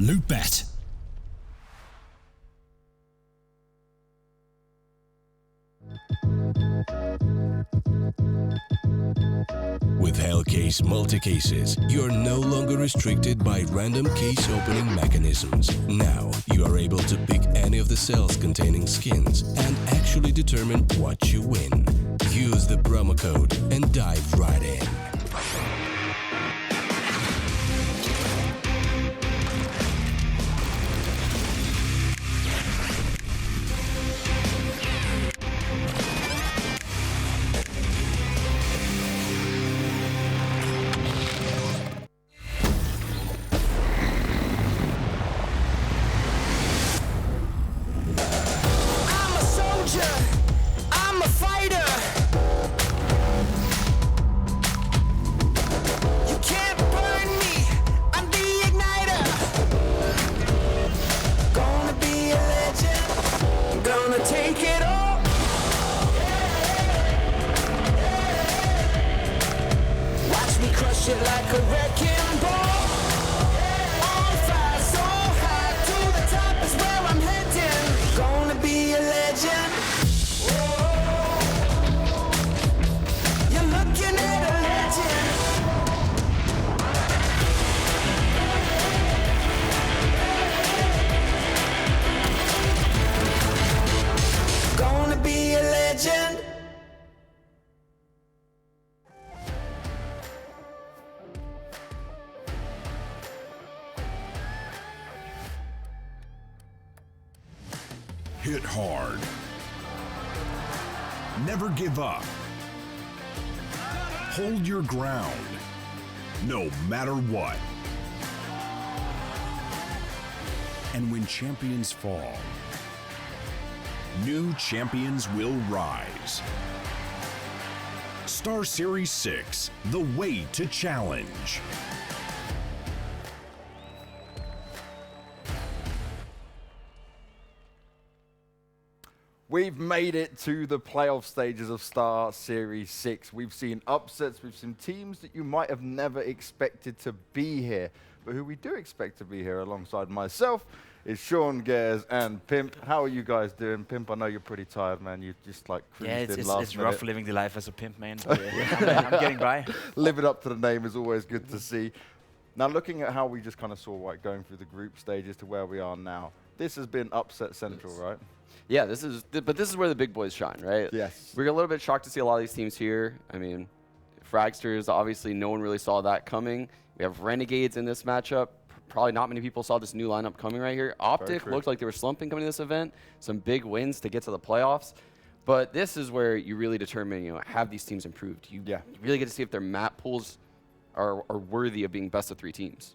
Loot Bet. With Hellcase multi-cases, you're no longer restricted by random case opening mechanisms. Now, you are able to pick any of the cells containing skins and actually determine what you win. Use the promo code and dive right in. Shit like a wrecking ball. On fire, so high to the top is where I'm heading. Gonna be a legend. Whoa. You're looking at a legend. Gonna be a legend. Hit hard. Never give up. Hold your ground, no matter what. And when champions fall, new champions will rise. StarSeries 6, the way to challenge. We've made it to the playoff stages of StarSeries 6. We've seen upsets, we've seen teams that you might have never expected to be here. But who we do expect to be here alongside myself is Sean, Gares, and Pimp. How are you guys doing? Pimp, I know you're pretty tired, man. You just like cruised in last minute. It's rough living the life as a pimp, man. But, I'm getting by. Living up to the name is always good to see. Now, looking at how we just kind of saw going through the group stages to where we are now, this has been upset central, right? Yeah, this is where the big boys shine, right? Yes. We're a little bit shocked to see a lot of these teams here. I mean, Fragsters, obviously no one really saw that coming. We have Renegades in this matchup. Probably not many people saw this new lineup coming right here. OpTic looked like they were slumping coming to this event. Some big wins to get to the playoffs. But this is where you really determine, have these teams improved? You really get to see if their map pools are worthy of being best of 3 teams.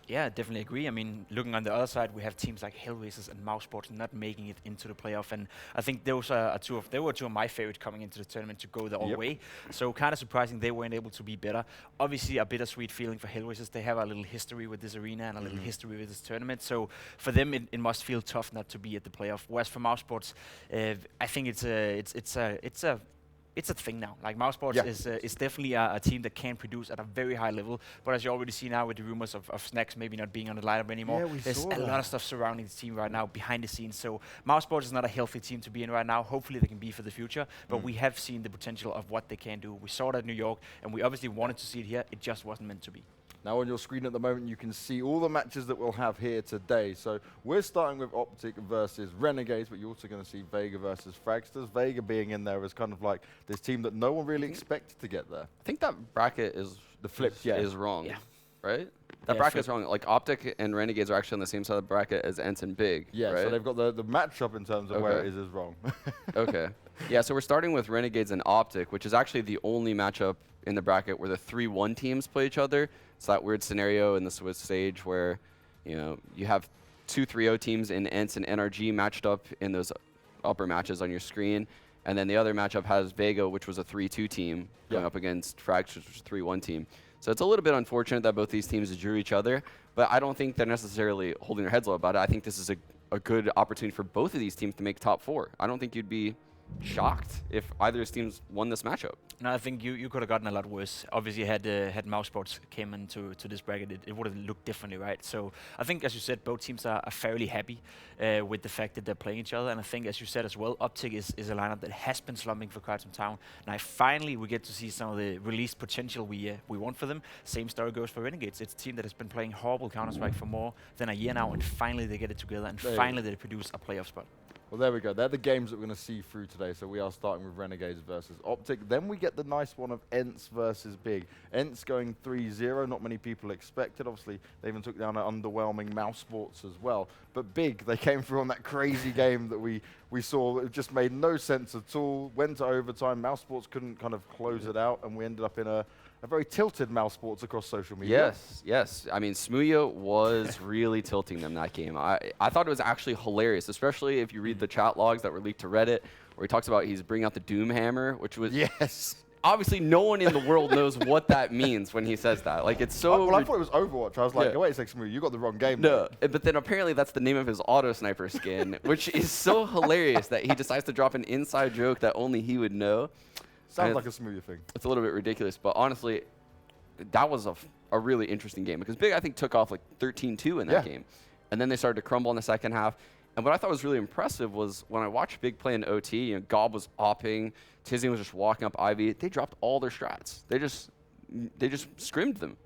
Yeah, definitely agree. I mean, looking on the other side, we have teams like Hellraisers and Mousesports not making it into the playoff, and I think those are they were two of my favorites coming into the tournament to go the all way. So kind of surprising they weren't able to be better. Obviously, a bittersweet feeling for Hellraisers. They have a little history with this arena and a little history with this tournament. So for them, it must feel tough not to be at the playoff. Whereas for Mousesports, I think it's a thing now. Like Mousesports is definitely a team that can produce at a very high level. But as you already see now with the rumors of Snacks maybe not being on the lineup anymore, there's a lot of stuff surrounding the team right now behind the scenes. So Mousesports is not a healthy team to be in right now. Hopefully they can be for the future. But we have seen the potential of what they can do. We saw it at New York, and we obviously wanted to see it here. It just wasn't meant to be. Now on your screen at the moment, you can see all the matches that we'll have here today. So we're starting with OpTic versus Renegades, but you're also going to see Vega versus Fragsters. Vega being in there as kind of like this team that no one really expected to get there. I think that bracket is is wrong, right? That bracket is wrong. Like OpTic and Renegades are actually on the same side of the bracket as Ents and Big. Yeah, right? So they've got the matchup in terms of where it is wrong. Okay. Yeah, so we're starting with Renegades and OpTic, which is actually the only matchup in the bracket where the 3-1 teams play each other. It's that weird scenario in the Swiss stage where, you have 2 3-0 teams in Ents and NRG matched up in those upper matches on your screen. And then the other matchup has Vega, which was a 3-2 team, going up against Frags, which was a 3-1 team. So it's a little bit unfortunate that both these teams drew each other, but I don't think they're necessarily holding their heads low about it. I think this is a good opportunity for both of these teams to make top 4. I don't think you'd be shocked if either of his teams won this matchup. No, I think you could have gotten a lot worse. Obviously, had Mouse Sports came into this bracket, it would have looked differently, right? So I think, as you said, both teams are fairly happy with the fact that they're playing each other. And I think, as you said as well, OpTic is a lineup that has been slumping for quite some time. Now, finally, we get to see some of the released potential we want for them. Same story goes for Renegades. It's a team that has been playing horrible Counter-Strike for more than a year now, and finally they get it together, and finally they produce a playoff spot. Well, there we go. They're the games that we're going to see through today. So we are starting with Renegades versus OpTic. Then we get the nice one of ENCE versus Big. ENCE going 3-0. Not many people expected. Obviously, they even took down an underwhelming Mouse Sports as well. But Big, they came through on that crazy game that we saw. It just made no sense at all. Went to overtime. Mouse Sports couldn't kind of close it out, and we ended up in a very tilted Mouse Sports across social media. Yes. I mean, Smooya was really tilting them that game. I thought it was actually hilarious, especially if you read the chat logs that were leaked to Reddit, where he talks about he's bringing out the Doom Hammer, which was obviously no one in the world knows what that means when he says that. Like, it's so. Well, I thought it was Overwatch. I was like, wait a second, Smooya, you got the wrong game. No, but then apparently that's the name of his auto sniper skin, which is so hilarious that he decides to drop an inside joke that only he would know. Sounds like a Smooya thing. It's a little bit ridiculous, but honestly, that was a really interesting game because Big, I think, took off like 13-2 in that game. And then they started to crumble in the second half. And what I thought was really impressive was when I watched Big play in OT, you know, Gob was opping, Tizian was just walking up Ivy. They dropped all their strats. They just scrimmed them.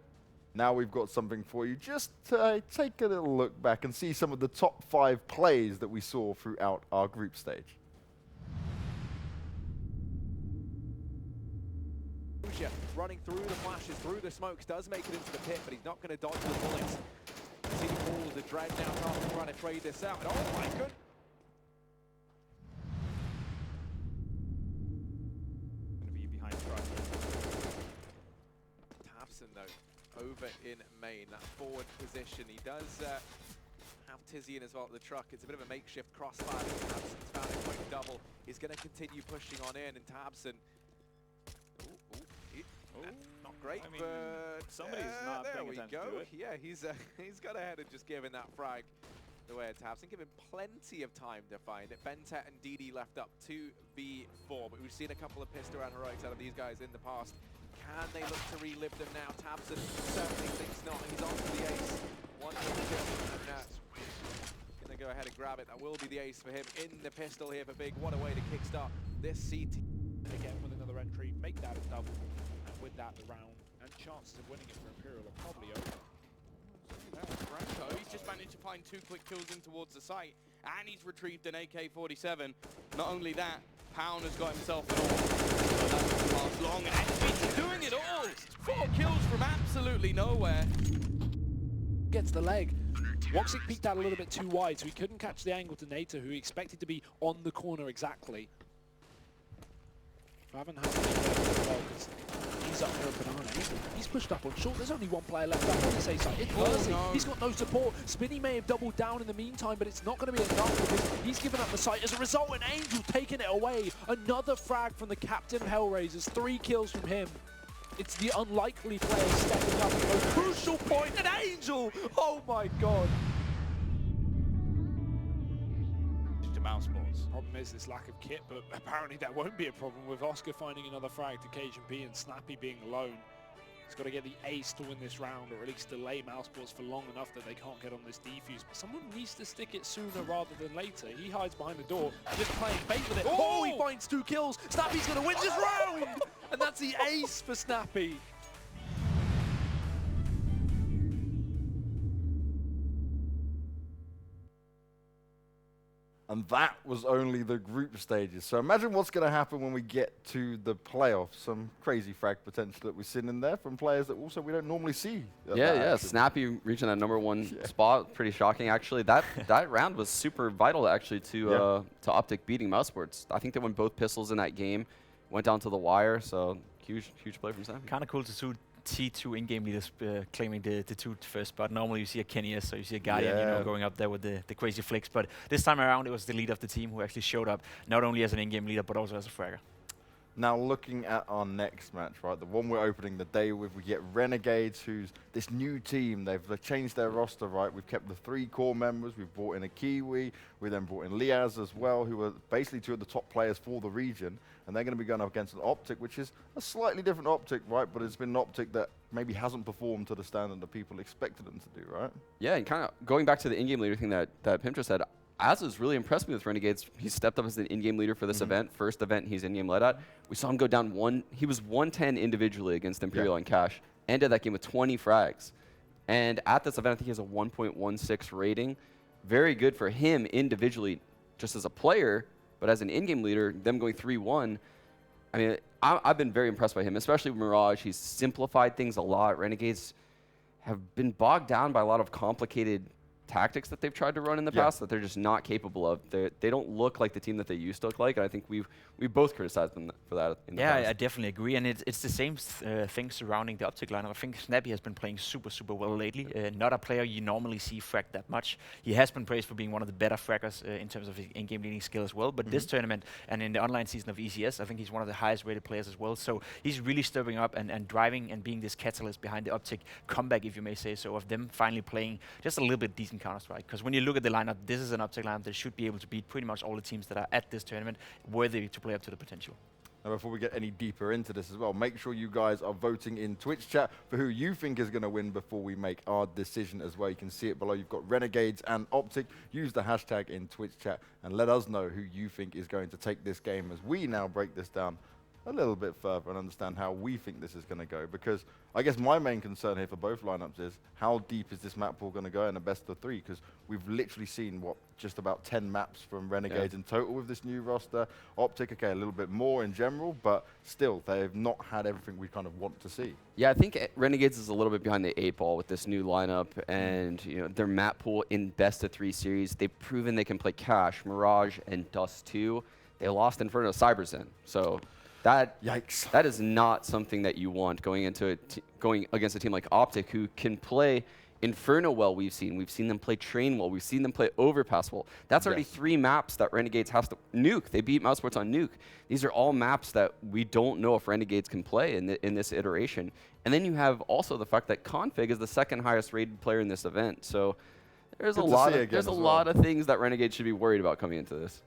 Now we've got something for you. Just to take a little look back and see some of the top 5 plays that we saw throughout our group stage. Running through the flashes, through the smokes, does make it into the pit, but he's not going to dodge the bullets. As he pulls the dread now after trying to trade this out. And oh my goodness! Going to be behind Tabson though, over in main, that forward position. He does have Tizian as well at the truck. It's a bit of a makeshift crossfire. Tabson's found a quick double. He's going to continue pushing on in, and Tabson. Not great, I mean, but somebody's not paying attention to it. Yeah, he's got ahead and just given that frag the way it taps and given plenty of time to find it. Bentet and DD left up 2v4, but we've seen a couple of pistol round heroics out of these guys in the past. Can they look to relive them now? Tabson certainly thinks not. He's on to the ace. One more kill, and gonna go ahead and grab it. That will be the ace for him in the pistol here for Big. What a way to kickstart this CT. Again with another entry, make that a double. With that, the round and chances of winning it for Imperial are probably over. Franco, he's just managed to find 2 quick kills in towards the site, and he's retrieved an AK-47. Not only that, Pound has got himself an AWP. So that doesn't last long, and he's doing it all! 4 kills from absolutely nowhere. Gets the leg. Woxic peeked out a little bit too wide, so he couldn't catch the angle to Nato, who he expected to be on the corner exactly. I haven't had to well because he's up for a banana. He's pushed up on short. There's only one player left up on the safe side. It's Mercy. No. He's got no support. Spinny may have doubled down in the meantime, but it's not going to be enough because he's given up the site. As a result, an Angel taking it away. Another frag from the captain of Hellraisers. 3 kills from him. It's the unlikely player stepping up at the most crucial point. An Angel! Oh my god. Mouse Sports. Problem is this lack of kit, but apparently that won't be a problem with Oscar finding another frag to Cajun B and Snappy being alone. He's got to get the ace to win this round, or at least delay Mouse Sports for long enough that they can't get on this defuse. But someone needs to stick it sooner rather than later. He hides behind the door, just playing bait with it. Oh, he finds 2 kills. Snappy's going to win this round! And that's the ace for Snappy. And that was only the group stages. So imagine what's going to happen when we get to the playoffs. Some crazy frag potential that we've seen in there from players that also we don't normally see. Yeah. Snappy reaching that #1 spot, pretty shocking actually. That round was super vital actually to OpTic beating Mouse Sports. I think they won both pistols in that game, went down to the wire. So huge play from Snappy. Kind of cool to see 2 in-game leaders claiming the 2 first spot. Normally you see a Kenius, so you see a Guardian, you know, going up there with the crazy flicks. But this time around, it was the leader of the team who actually showed up, not only as an in-game leader, but also as a fragger. Now looking at our next match, right, the one we're opening the day with, we get Renegades, who's this new team. They've changed their roster, right? We've kept the 3 core members. We've brought in a Kiwi. We then brought in Liaz as well, who are basically 2 of the top players for the region. And they're going to be going up against an OpTic, which is a slightly different OpTic, right? But it's been an OpTic that maybe hasn't performed to the standard that people expected them to do, right? Yeah, and kind of going back to the in-game leader thing that Pimp just said, Az has really impressed me with Renegades. He stepped up as an in-game leader for this event. First event he's in-game led at. We saw him go down he was 110 individually against Imperial and Cash. Ended that game with 20 frags. And at this event, I think he has a 1.16 rating. Very good for him individually, just as a player, but as an in-game leader, them going 3-1. I mean, I've been very impressed by him, especially with Mirage. He's simplified things a lot. Renegades have been bogged down by a lot of complicated tactics that they've tried to run in the past that they're just not capable of. They don't look like the team that they used to look like, and I think we both criticized them for that in the past. I definitely agree, and it's the same thing surrounding the OpTic lineup. I think Snappy has been playing super well lately. Not a player you normally see frag that much. He has been praised for being one of the better fraggers in terms of his in-game leading skill as well, but this tournament and in the online season of ECS, I think he's one of the highest rated players as well, so he's really stepping up and driving and being this catalyst behind the OpTic comeback, if you may say so, of them finally playing just a little bit decent Counter-Strike. Because when you look at the lineup, this is an OpTic lineup that should be able to beat pretty much all the teams that are at this tournament, worthy to play up to the potential. Now, before we get any deeper into this as well, make sure you guys are voting in Twitch chat for who you think is going to win before we make our decision as well. You can see it below. You've got Renegades and OpTic. Use the hashtag in Twitch chat and let us know who you think is going to take this game as we now break this down a little bit further and understand how we think this is going to go. Because I guess my main concern here for both lineups is how deep is this map pool going to go in a best of 3? Because we've literally seen, just about 10 maps from Renegades in total with this new roster. OpTic, okay, a little bit more in general, but still, they've not had everything we kind of want to see. Yeah, I think Renegades is a little bit behind the 8 ball with this new lineup, and their map pool in best of 3 series. They've proven they can play Cash, Mirage, and dust2. They lost in front of Cyberzen, so Yikes. That is not something that you want going against a team like OpTic, who can play Inferno well. We've seen them play Train well. We've seen them play Overpass well. That's already 3 maps that Renegades has to nuke. They beat Mousesports on nuke. These are all maps that we don't know if Renegades can play in this iteration. And then you have also the fact that Config is the 2nd highest rated player in this event. So there's a lot of things that Renegades should be worried about coming into this.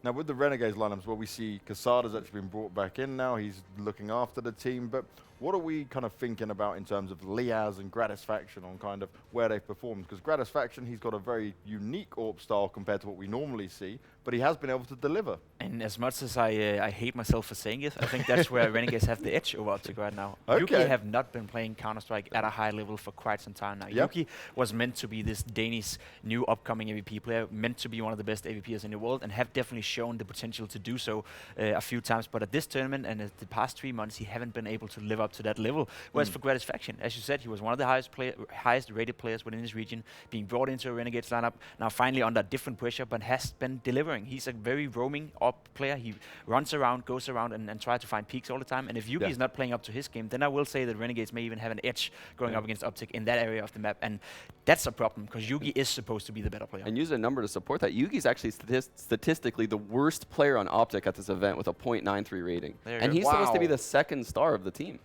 Now, with the Renegades lineups, we see Casada's actually been brought back in now. He's looking after the team. But what are we kind of thinking about in terms of Liaz and Gratisfaction on kind of where they've performed? Because Gratisfaction, he's got a very unique AWP style compared to what we normally see, but he has been able to deliver. And as much as I hate myself for saying it, I think that's where Renegades have the edge over OpTic right now. Okay. Yuki have not been playing Counter-Strike at a high level for quite some time now. Yuki was meant to be this Danish new upcoming AVP player, meant to be one of the best AVPers in the world, and have definitely shown the potential to do so a few times. But at this tournament and at the past 3 months, he haven't been able to live up to that level. Whereas for Gratisfaction, as you said, he was one of the highest rated players within his region, being brought into a Renegades lineup, now finally under different pressure, but has been delivering. He's a very roaming up player. He runs around, goes around, and tries to find peaks all the time. And if Yuki is not playing up to his game, then I will say that Renegades may even have an edge going up against OpTic in that area of the map. And that's a problem, because Yuki is supposed to be the better player. And use a number to support that. Yuki's actually statistically the worst player on OpTic at this event with a 0.93 rating. And he's supposed to be the 2nd star of the team.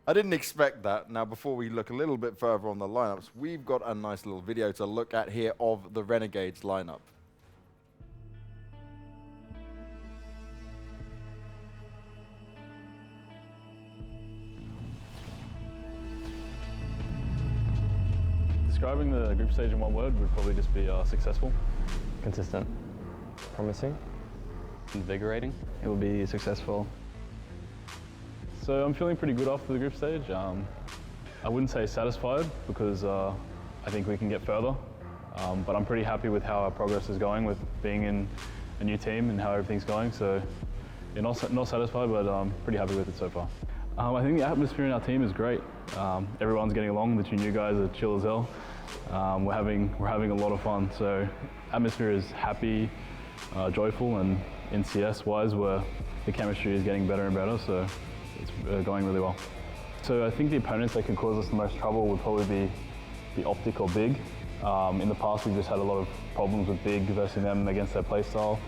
I didn't expect that. Now, before we look a little bit further on the lineups, we've got a nice little video to look at here of the Renegades lineup. Describing the group stage in one word would probably just be successful. Consistent. Promising. Invigorating. It will be successful. So I'm feeling pretty good after the group stage. I wouldn't say satisfied, because I think we can get further. But I'm pretty happy with how our progress is going with being in a new team and how everything's going. So yeah, not satisfied, but I'm pretty happy with it so far. I think the atmosphere in our team is great. Everyone's getting along. The 2 new guys are chill as hell. We're having a lot of fun. So atmosphere is happy, joyful, and in CS-wise, where the chemistry is getting better and better. So it's going really well. So I think the opponents that could cause us the most trouble would probably be OpTic or Big. In the past, we've just had a lot of problems with Big versus them against their playstyle.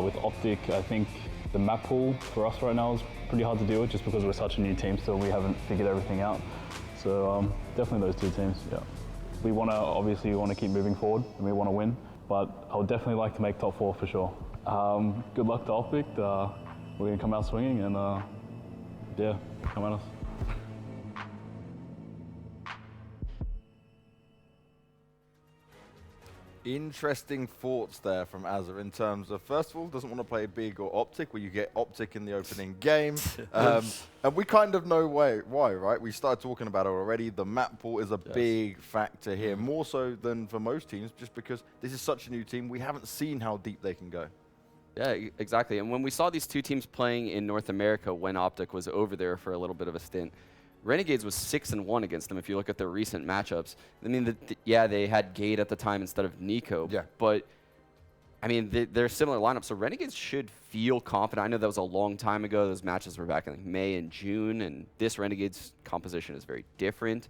With OpTic, I think The map pool for us right now is pretty hard to deal with just because we're such a new team still. We haven't figured everything out. So definitely those two teams, yeah. We obviously want to keep moving forward and we want to win, but I would definitely like to make top 4 for sure. Good luck to OpTic. We're going to come out swinging and yeah, come at us. Interesting thoughts there from Azza in terms of, first of all, doesn't want to play big or OpTic, where you get OpTic in the opening game. And we kind of know why, right? We started talking about it already. The map pool is a big factor here, more so than for most teams, just because this is such a new team. We haven't seen how deep they can go. Yeah, exactly. And when we saw these two teams playing in North America when OpTic was over there for a little bit of a stint, Renegades was 6-1 against them if you look at their recent matchups. I mean, yeah, they had Gade at the time instead of Nico. Yeah. But, I mean, they're similar lineups, so Renegades should feel confident. I know that was a long time ago. Those matches were back in like May and June, and this Renegades composition is very different.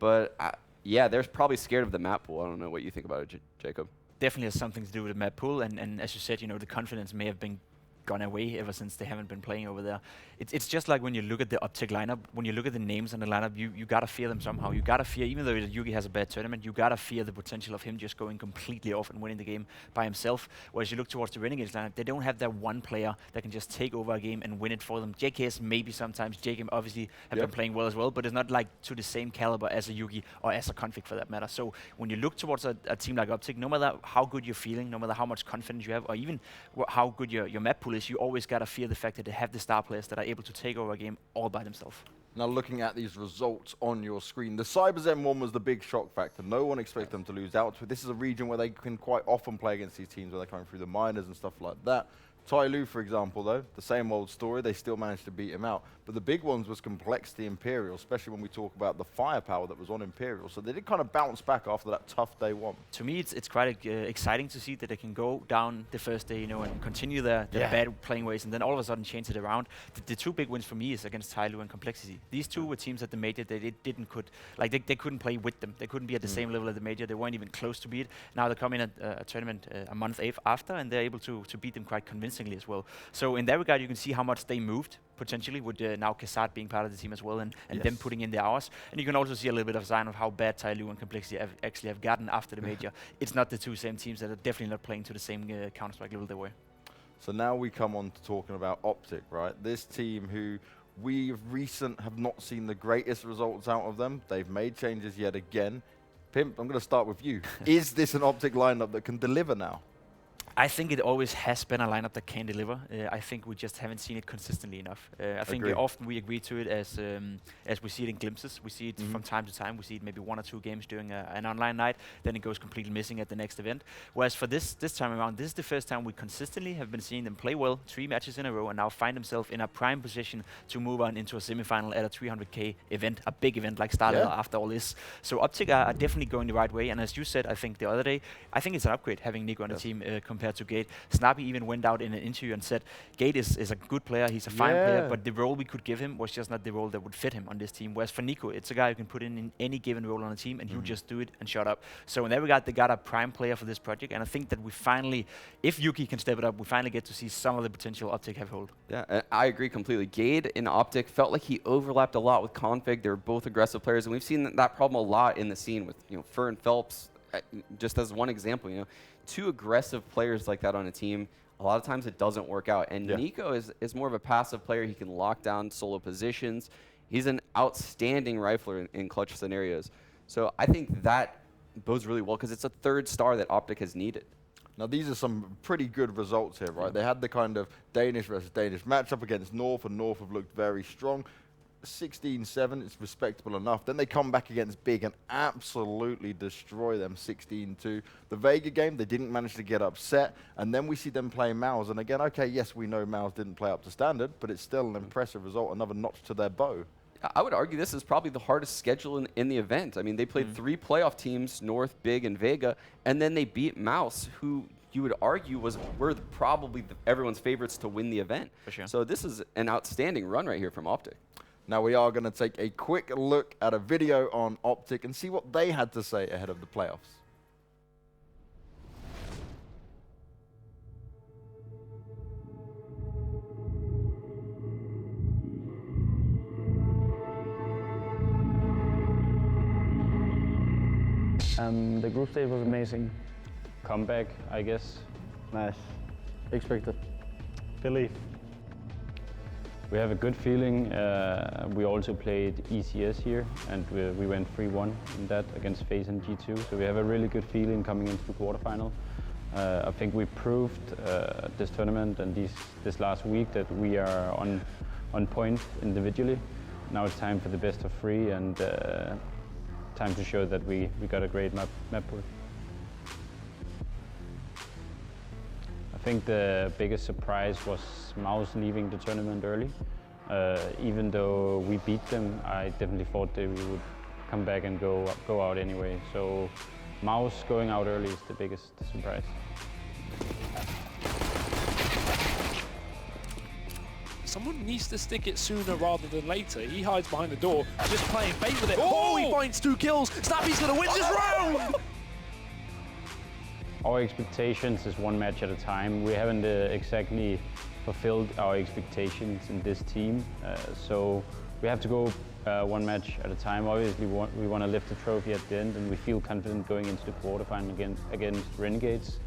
But, yeah, they're probably scared of the map pool. I don't know what you think about it, Jacob. Definitely has something to do with the map pool, and as you said, you know, the confidence may have been gone away ever since they haven't been playing over there. It's just like when you look at the OpTic lineup, when you look at the names in the lineup, you gotta fear them somehow. You gotta fear, even though Yugi has a bad tournament, you gotta fear the potential of him just going completely off and winning the game by himself. Whereas you look towards the Renegades lineup, they don't have that one player that can just take over a game and win it for them. JKS maybe sometimes, JK obviously have been playing well as well, but it's not like to the same caliber as a Yugi or as a Config for that matter. So when you look towards a team like OpTic, no matter how good you're feeling, no matter how much confidence you have, or even how good your map pool is, you always gotta fear the fact that they have the star players that are able to take over a game all by themselves. Now looking at these results on your screen, the Cybers M1 was the big shock factor. No one expected them to lose out to it. This is a region where they can quite often play against these teams where they're coming through the minors and stuff like that. Tai Lu, for example, though, the same old story, they still managed to beat him out. But the big ones was Complexity Imperial, especially when we talk about the firepower that was on Imperial. So they did kind of bounce back after that tough day one. To me, it's quite exciting to see that they can go down the first day, you know, and continue their bad playing ways, and then all of a sudden change it around. The two big wins for me is against Tai Lu and Complexity. These two were teams at the major they couldn't play with them. They couldn't be at the same level at the major. They weren't even close to beat. Now they come in at a tournament a month after, and they're able to beat them quite convincingly as well. So in that regard, you can see how much they moved potentially with now Kesat being part of the team as well, and them putting in their hours. And you can also see a little bit of sign of how bad Tai Lu and Complexity actually have gotten after the major. It's not the two same teams that are definitely not playing to the same Counter-Strike level they were. So now we come on to talking about OpTic, right? This team who we have not seen the greatest results out of them. They've made changes yet again. Pimp, I'm going to start with you. Is this an OpTic lineup that can deliver now? I think it always has been a lineup that can deliver. I think we just haven't seen it consistently enough. I think often we agree to it as we see it in glimpses. We see it from time to time. We see it maybe 1 or 2 games during an online night. Then it goes completely missing at the next event. Whereas for this time around, this is the first time we consistently have been seeing them play well, 3 matches in a row, and now find themselves in a prime position to move on into a semifinal at a 300k event, a big event like Starladder after all this. So OpTic are definitely going the right way. And as you said, I think the other day, I think it's an upgrade having Nico on the team compared to Gade. Snappy even went out in an interview and said Gade is a good player, he's a fine player, but the role we could give him was just not the role that would fit him on this team. Whereas for Nico, it's a guy who can put in any given role on a team and he'll just do it and shut up. So in that regard, they got a prime player for this project, and I think that we finally, if Yuki can step it up, we finally get to see some of the potential OpTic have hold. Yeah, I agree completely. Gade and OpTic felt like he overlapped a lot with Config. They were both aggressive players, and we've seen that problem a lot in the scene with Fur and Phelps, just as one example. 2 aggressive players like that on a team, a lot of times it doesn't work out. And Nico is more of a passive player. He can lock down solo positions. He's an outstanding rifler in clutch scenarios. So I think that bodes really well because it's a 3rd star that OpTic has needed. Now these are some pretty good results here, right? They had the kind of Danish versus Danish matchup against North, and North have looked very strong. 16-7, it's respectable enough. Then they come back against Big and absolutely destroy them 16-2. The Vega game, they didn't manage to get upset, and then we see them play Maus. And again, okay, yes, we know Maus didn't play up to standard, but it's still an impressive result, another notch to their bow. I would argue this is probably the hardest schedule in the event. I mean, they played 3 playoff teams, North, Big, and Vega, and then they beat Maus, who you would argue were probably everyone's favorites to win the event. For sure. So this is an outstanding run right here from OpTic. Now we are going to take a quick look at a video on OpTic and see what they had to say ahead of the playoffs. The group stage was amazing. Comeback, I guess. Nice. Expected. Belief. We have a good feeling. We also played ECS here, and we went 3-1 in that against FaZe and G2. So we have a really good feeling coming into the quarterfinal. I think we proved this tournament and this last week that we are on point individually. Now it's time for the best of 3 and time to show that we got a great map pool. I think the biggest surprise was Mouse leaving the tournament early. Even though we beat them, I definitely thought they would come back and go out anyway. So Mouse going out early is the biggest surprise. Someone needs to stick it sooner rather than later. He hides behind the door, just playing bait with it. Oh, he finds 2 kills. Snappy's gonna win this round! Our expectations is 1 match at a time. We haven't exactly fulfilled our expectations in this team, so we have to go 1 match at a time. Obviously, we want to lift the trophy at the end, and we feel confident going into the quarterfinal against Renegades,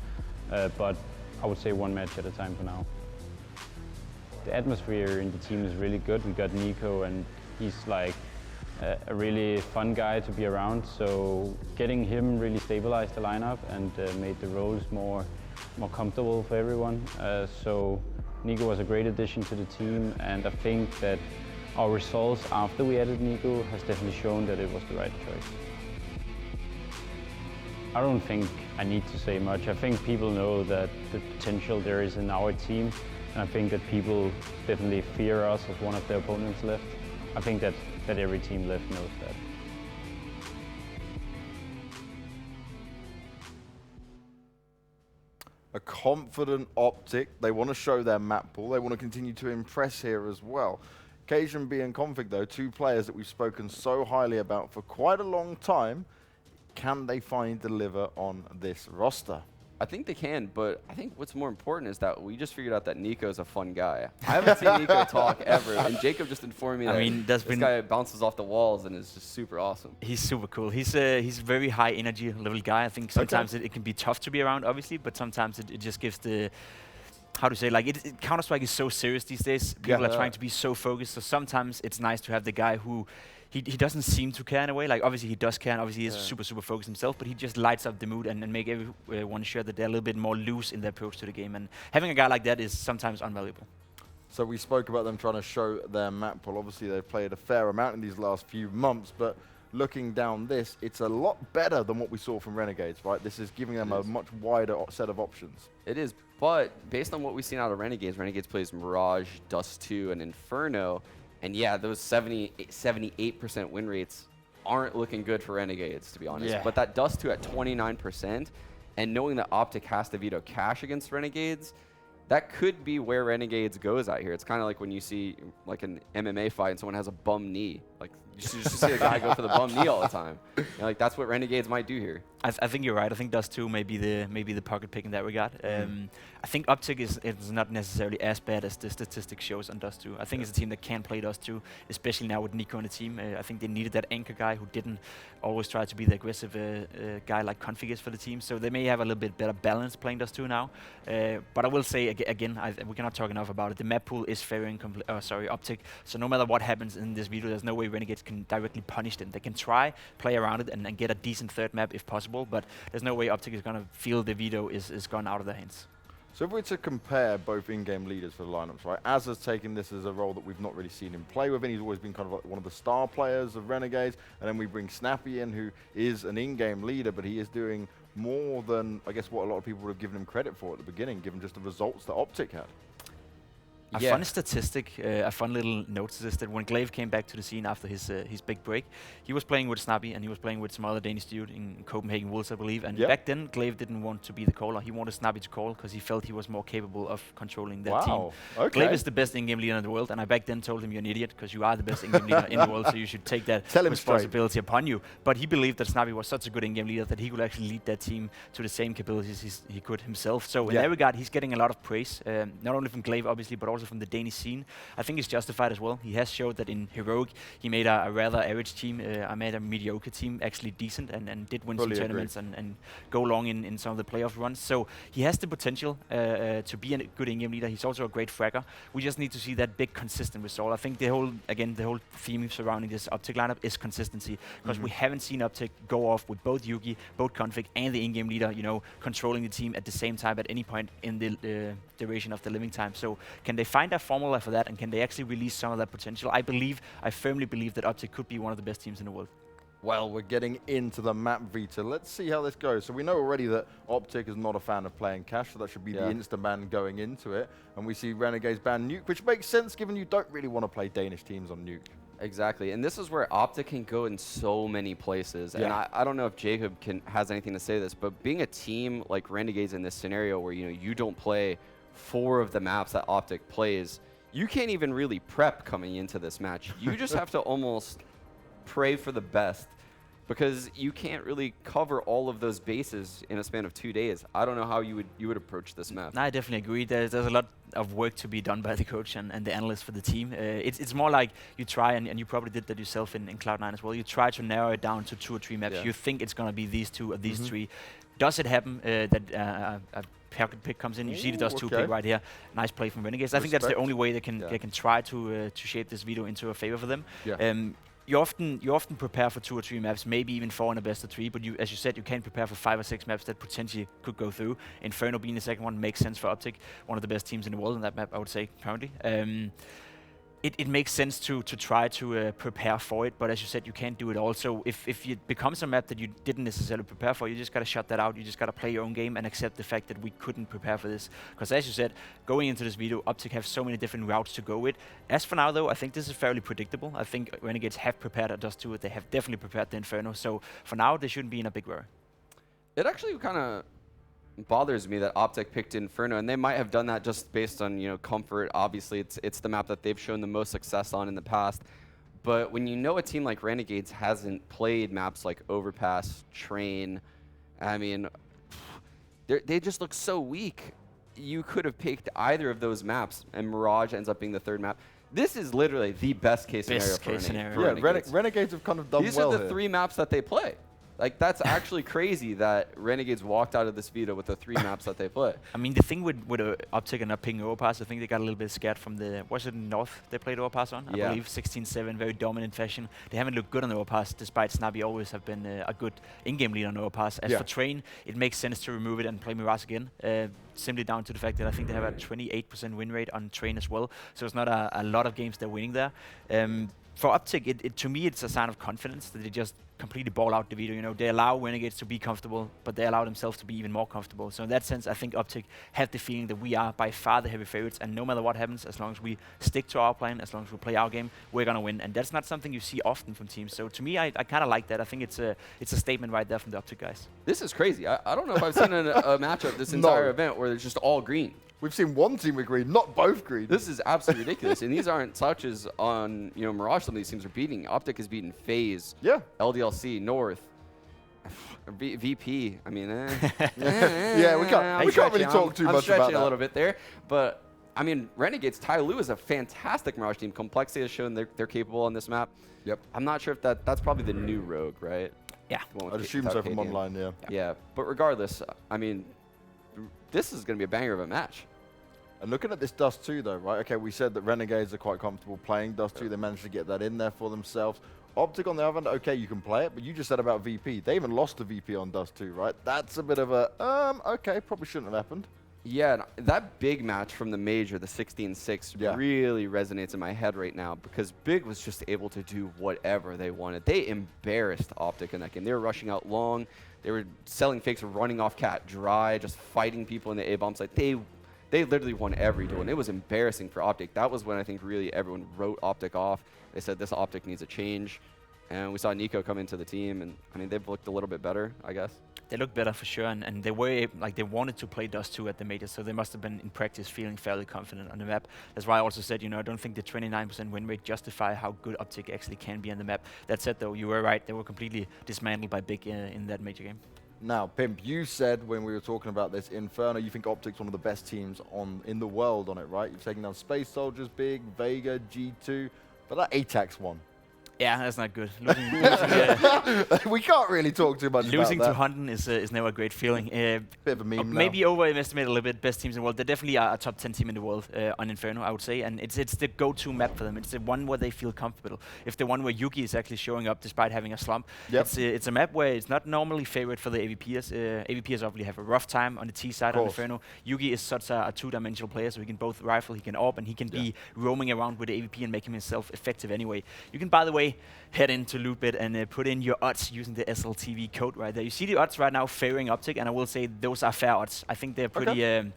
but I would say 1 match at a time for now. The atmosphere in the team is really good. We got Nico, and he's like a really fun guy to be around. So getting him really stabilized the lineup and made the roles more comfortable for everyone. So Nico was a great addition to the team, and I think that our results after we added Nico has definitely shown that it was the right choice. I don't think I need to say much. I think people know that the potential there is in our team, and I think that people definitely fear us as one of the opponents left. I think that every team left knows that. A confident OpTic. They want to show their map pool. They want to continue to impress here as well. KaZhanB and Config, though, 2 players that we've spoken so highly about for quite a long time. Can they finally deliver on this roster? I think they can, but I think what's more important is that we just figured out that Nico's a fun guy. I haven't seen Nico talk ever, and Jacob just informed me that this guy bounces off the walls and is just super awesome. He's super cool. He's a very high energy level guy. I think sometimes it can be tough to be around, obviously, but sometimes it just gives the, how to say, like Counter-Strike is so serious these days. People are trying to be so focused, so sometimes it's nice to have the guy who he doesn't seem to care in a way. Like, obviously he does care, and obviously he is super focused himself, but he just lights up the mood and make everyone sure that they're a little bit more loose in their approach to the game. And having a guy like that is sometimes invaluable. So we spoke about them trying to show their map pool. Obviously they've played a fair amount in these last few months, but looking down this, it's a lot better than what we saw from Renegades, right? This is giving them a much wider set of options. It is, but based on what we've seen out of Renegades plays Mirage, Dust2, and Inferno. And yeah, those 78% win rates aren't looking good for Renegades, to be honest. But that Dust2 at 29%, and knowing that OpTic has to veto cash against Renegades, that could be where Renegades goes out here. It's kind of like when you see like an MMA fight and someone has a bum knee. Like you just see a guy go for the bum knee all the time. And, like that's what Renegades might do here. I think you're right. I think Dust2 may be the pocket pick in that regard. I think OpTic is not necessarily as bad as the statistics shows on Dust2. I think it's a team that can play Dust2, especially now with Nico on the team. I think they needed that anchor guy who didn't always try to be the aggressive guy like Config is for the team. So they may have a little bit better balance playing Dust2 now. But I will say again, we cannot talk enough about it. The map pool is favoring OpTic. So no matter what happens in this video, there's no way Renegades can directly punish them. They can try, play around it, and get a decent third map if possible. But there's no way OpTic is going to feel the veto is gone out of their hands. So if we're to compare both in-game leaders for the lineups, right? Az has taken this as a role that we've not really seen him play with, and he's always been kind of like one of the star players of Renegades. And then we bring Snappy in, who is an in-game leader, but he is doing more than, I guess, what a lot of people would have given him credit for at the beginning, given just the results that OpTic had. A fun statistic, a fun little note is that when Glaive came back to the scene after his big break, he was playing with Snappy and he was playing with some other Danish dude in Copenhagen Wolves, I believe. And back then, Glaive didn't want to be the caller. He wanted Snappy to call because he felt he was more capable of controlling that team. Glaive is the best in-game leader in the world, and I back then told him you're an idiot because you are the best in-game leader in the world, so you should take that responsibility upon you. But he believed that Snappy was such a good in-game leader that he could actually lead that team to the same capabilities he could himself. So in that regard, he's getting a lot of praise, not only from Glaive, obviously, but also also from the Danish scene, I think is justified as well. He has showed that in Heroic, he made a rather average team, I made a mediocre team actually decent and did win some tournaments and go long in some of the playoff runs. So he has the potential to be a good in-game leader. He's also a great fragger. We just need to see that big consistent result. I think the whole theme surrounding this OpTic lineup is consistency, because we haven't seen OpTic go off with both Yuki, both Config, and the in-game leader, controlling the team at the same time at any point in the duration of the living time. So can they find a formula for that, and can they actually release some of that potential? I firmly believe that OpTic could be one of the best teams in the world. Well, we're getting into the map, Vita. Let's see how this goes. So we know already that OpTic is not a fan of playing cash, so that should be the insta-ban going into it. And we see Renegades ban Nuke, which makes sense given you don't really want to play Danish teams on Nuke. Exactly, and this is where OpTic can go in so many places. And I don't know if Jacob has anything to say to this, but being a team like Renegades in this scenario where you don't play 4 of the maps that OpTic plays, you can't even really prep coming into this match. You just have to almost pray for the best, because you can't really cover all of those bases in a span of 2 days. I don't know how you would approach this map. No, I definitely agree. There's a lot of work to be done by the coach and the analysts for the team. It's more like you try, and you probably did that yourself in Cloud9 as well, you try to narrow it down to 2 or 3 maps. You think it's going to be these 2 or these 3. Does it happen that a pocket pick comes in? You see the dust2 pick right here. Nice play from Renegades. I think that's the only way they can try to shape this video into a favor for them. You often prepare for 2 or 3 maps, maybe even 4 in a best of 3, but as you said, you can prepare for 5 or 6 maps that potentially could go through. Inferno being the second one makes sense for OpTic, one of the best teams in the world in that map, I would say, currently. It makes sense to try to prepare for it, but as you said, you can't do it all. So if it becomes a map that you didn't necessarily prepare for, you just got to shut that out. You just got to play your own game and accept the fact that we couldn't prepare for this. Because as you said, going into this video, OpTic have so many different routes to go with. As for now, though, I think this is fairly predictable. I think Renegades have prepared a dust2. They have definitely prepared the Inferno. So for now, they shouldn't be in a big worry. It actually kind of bothers me that OpTic picked Inferno, and they might have done that just based on comfort. Obviously, it's the map that they've shown the most success on in the past. But when a team like Renegades hasn't played maps like Overpass, Train, I mean, they just look so weak. You could have picked either of those maps, and Mirage ends up being the 3rd map. This is literally the best case scenario for Renegades. Renegades have kind of done well. These are the 3 maps that they play. Like, that's actually crazy that Renegades walked out of this Vita with the 3 maps that they play. I mean, the thing with OpTic and not picking Overpass, I think they got a little bit scared from was it North they played Overpass on? I believe 16-7, very dominant fashion. They haven't looked good on Overpass, despite Snappy always have been a good in-game lead on Overpass. As for Train, it makes sense to remove it and play Mirage again. Simply down to the fact that I think they have a 28% win rate on Train as well. So it's not a lot of games they're winning there. For OpTic, to me, it's a sign of confidence that they just completely ball out the video. They allow Renegades to be comfortable, but they allow themselves to be even more comfortable. So in that sense, I think OpTic have the feeling that we are by far the heavy favorites, and no matter what happens, as long as we stick to our plan, as long as we play our game, we're gonna win. And that's not something you see often from teams. So to me, I kind of like that. I think it's a statement right there from the OpTic guys. This is crazy. I don't know if I've seen a matchup this entire event where it's just all green. We've seen one team with green, not both green. This is absolutely ridiculous. And these aren't touches on Mirage. Some of these teams are beating. OpTic has beaten FaZe, LDLC, North, VP. I mean, yeah, we can't really talk too much about that. I'm stretching a little bit there, but I mean, Renegades, Tai Lu is a fantastic Mirage team. Complexity has shown they're capable on this map. Yep. I'm not sure if that's probably the new Rogue, right? Yeah. I'd assume so from online. Yeah, but regardless, I mean, this is going to be a banger of a match. And looking at this dust2 though, right? Okay, we said that Renegades are quite comfortable playing dust2. They managed to get that in there for themselves. OpTic on the other hand, okay, you can play it, but you just said about VP. They even lost to VP on dust2, right? That's a bit of a, okay, probably shouldn't have happened. Yeah, that big match from the major, the 16-6, really resonates in my head right now, because Big was just able to do whatever they wanted. They embarrassed OpTic in that game. They were rushing out long. They were selling fakes, running off cat dry, just fighting people in the A-bombs. Like, they literally won every duel, and it was embarrassing for OpTic. That was when I think really everyone wrote OpTic off. They said this OpTic needs a change. And we saw Nico come into the team, and I mean, they've looked a little bit better, I guess. They look better for sure, and they were they wanted to play dust2 at the major, so they must have been in practice feeling fairly confident on the map. That's why I also said, I don't think the 29% win rate justify how good OpTic actually can be on the map. That said, though, you were right; they were completely dismantled by Big in that major game. Now, Pimp, you said when we were talking about this, Inferno, you think OpTic's one of the best teams in the world on it, right? You've taken down Space Soldiers, Big, Vega, G2, but that ATAX one. Yeah, that's not good. We can't really talk too much about that. Losing to Hunden is never a great feeling. Bit of a meme maybe overestimate a little bit best teams in the world. They're definitely a top 10 team in the world on Inferno, I would say. And it's the go-to map for them. It's the one where they feel comfortable. It's the one where Yugi is actually showing up despite having a slump. Yep. It's a map where it's not normally favored for the AVPers. AVPers obviously have a rough time on the T side on Inferno. Yugi is such a two-dimensional player, so he can both rifle, he can AWP, and he can be roaming around with the AVP and making himself effective anyway. You can, by the way, head into Lootbit and put in your odds using the SLTV code right there. You see the odds right now favoring OpTic, and I will say those are fair odds. I think they're pretty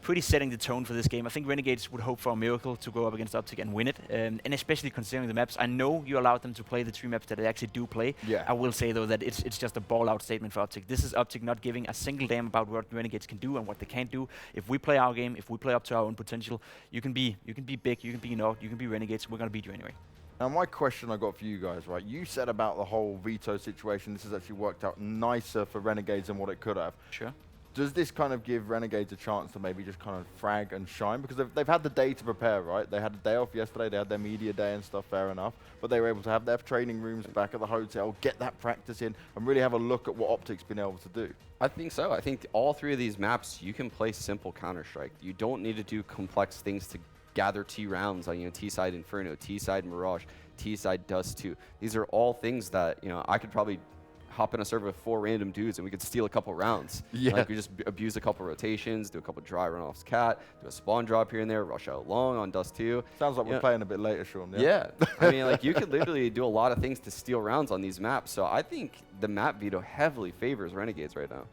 pretty setting the tone for this game. I think Renegades would hope for a miracle to go up against OpTic and win it, and especially considering the maps. I know you allowed them to play the 3 maps that they actually do play. Yeah. I will say though that it's just a ball-out statement for OpTic. This is OpTic not giving a single damn about what Renegades can do and what they can't do. If we play our game, if we play up to our own potential, you can be big, you can be Nord, you can be Renegades. We're gonna beat you anyway. Now, my question I got for you guys, right? You said about the whole veto situation, this has actually worked out nicer for Renegades than what it could have. Sure. Does this kind of give Renegades a chance to maybe just kind of frag and shine? Because they've had the day to prepare, right? They had a day off yesterday, they had their media day and stuff, fair enough. But they were able to have their training rooms back at the hotel, get that practice in, and really have a look at what OpTic's been able to do. I think so. I think all 3 of these maps, you can play simple Counter-Strike. You don't need to do complex things to gather T rounds on, T-side Inferno, T-side Mirage, T-side dust2. These are all things that, I could probably hop in a server with 4 random dudes and we could steal a couple rounds. Yeah. Like we just abuse a couple rotations, do a couple dry runoffs cat, do a spawn drop here and there, rush out long on dust2. Sounds like we're playing a bit later, Sean. Yeah. I mean, like you could literally do a lot of things to steal rounds on these maps. So I think the map veto heavily favors Renegades right now.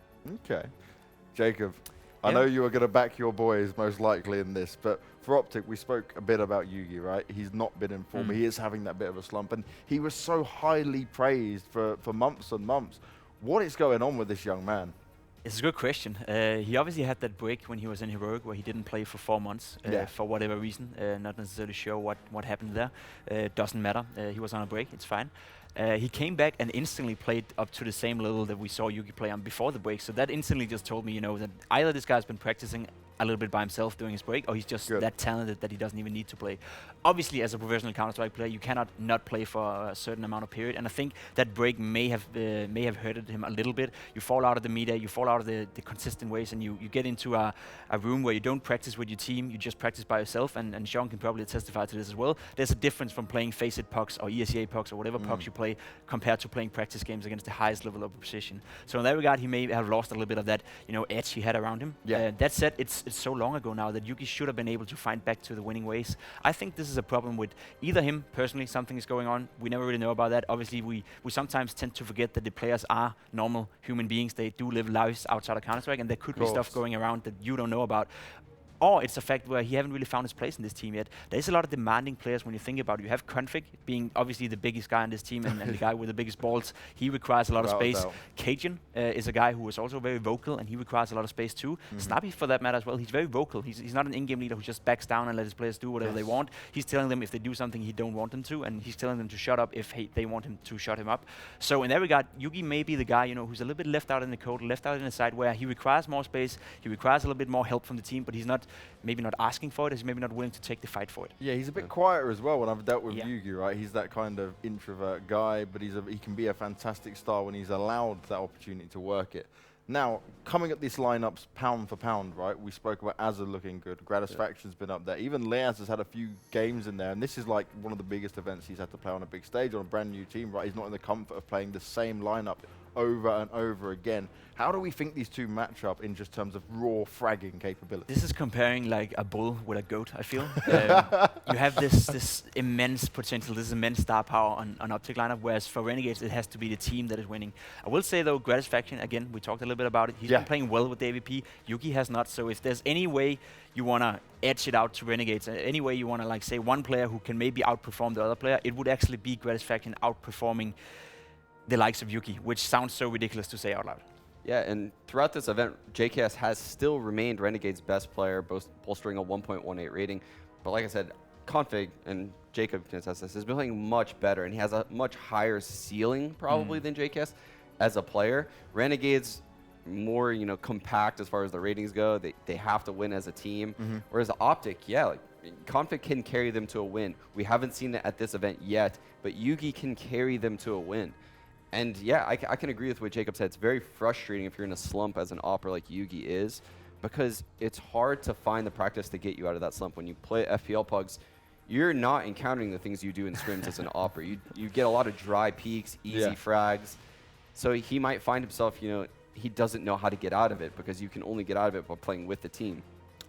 Okay. Jacob, I know you are going to back your boys most likely in this, but for OpTic, we spoke a bit about Yugi, right? He's not been in form. He is having that bit of a slump, and he was so highly praised for months and months. What is going on with this young man? It's a good question. He obviously had that break when he was in Heroic where he didn't play for 4 months for whatever reason. Not necessarily sure what happened there. Doesn't matter. He was on a break. It's fine. He came back and instantly played up to the same level that we saw Yugi play on before the break. So that instantly just told me, that either this guy's been practicing a little bit by himself during his break, or he's just that talented that he doesn't even need to play. Obviously, as a professional Counter-Strike player, you cannot not play for a certain amount of period, and I think that break may have hurted him a little bit. You fall out of the meter, you fall out of the consistent ways, and you get into a room where you don't practice with your team, you just practice by yourself, and Sean can probably testify to this as well. There's a difference from playing Face-It pucks or ESEA pucks or whatever pucks you play compared to playing practice games against the highest level of opposition. So in that regard, he may have lost a little bit of that edge he had around him. That said, it's so long ago now that Yugi should have been able to find back to the winning ways. I think this is a problem with either him personally, something is going on. We never really know about that. Obviously, we sometimes tend to forget that the players are normal human beings. They do live lives outside of Counter-Strike, and there could be stuff going around that you don't know about. Or it's a fact where he haven't really found his place in this team yet. There's a lot of demanding players when you think about it. You have Config being obviously the biggest guy in this team and the guy with the biggest balls. He requires a lot of space. Cajun is a guy who is also very vocal, and he requires a lot of space too. Snappy, for that matter as well, he's very vocal. He's not an in-game leader who just backs down and lets his players do whatever they want. He's telling them if they do something he don't want them to, and he's telling them to shut up if they want him to shut him up. So in that regard, Yugi may be the guy who's a little bit left out in the cold, left out in the side, where he requires more space, he requires a little bit more help from the team, but he's not maybe not asking for it, he's maybe not willing to take the fight for it. Yeah, he's a bit quieter as well when I've dealt with Yugi, right? He's that kind of introvert guy, but he can be a fantastic star when he's allowed that opportunity to work it. Now, coming at these lineups pound for pound, right? We spoke about Azza looking good. Gratisfaction's been up there. Even Leaz has had a few games in there, and this is like one of the biggest events he's had to play on a big stage on a brand new team, right? He's not in the comfort of playing the same lineup over and over again. How do we think these two match up in just terms of raw fragging capability? This is comparing like a bull with a goat, I feel. You have this immense potential, this immense star power on OpTic lineup, whereas for Renegades, it has to be the team that is winning. I will say though, Gratisfaction, again, we talked a little bit about it. He's been playing well with the AVP. Yugi has not, so if there's any way you want to edge it out to Renegades, any way you want to like say one player who can maybe outperform the other player, it would actually be Gratisfaction outperforming the likes of Yuki, which sounds so ridiculous to say out loud. Yeah, and throughout this event, JKS has still remained Renegade's best player, bolstering a 1.18 rating. But like I said, Config, and Jacob can attest this, has been playing much better, and he has a much higher ceiling probably than JKS. as a player. Renegades more, you know, compact as far as the ratings go. They have to win as a team. Whereas OpTic, yeah, like Config can carry them to a win. We haven't seen it at this event yet, but Yugi can carry them to a win. And yeah, I can agree with what Jacob said. It's very frustrating if you're in a slump as an opera like Yugi is, because it's hard to find the practice to get you out of that slump. When you play FPL pugs, you're not encountering the things you do in scrims as an opera. You get a lot of dry peaks, easy frags. So he might find himself, you know, he doesn't know how to get out of it, because you can only get out of it by playing with the team.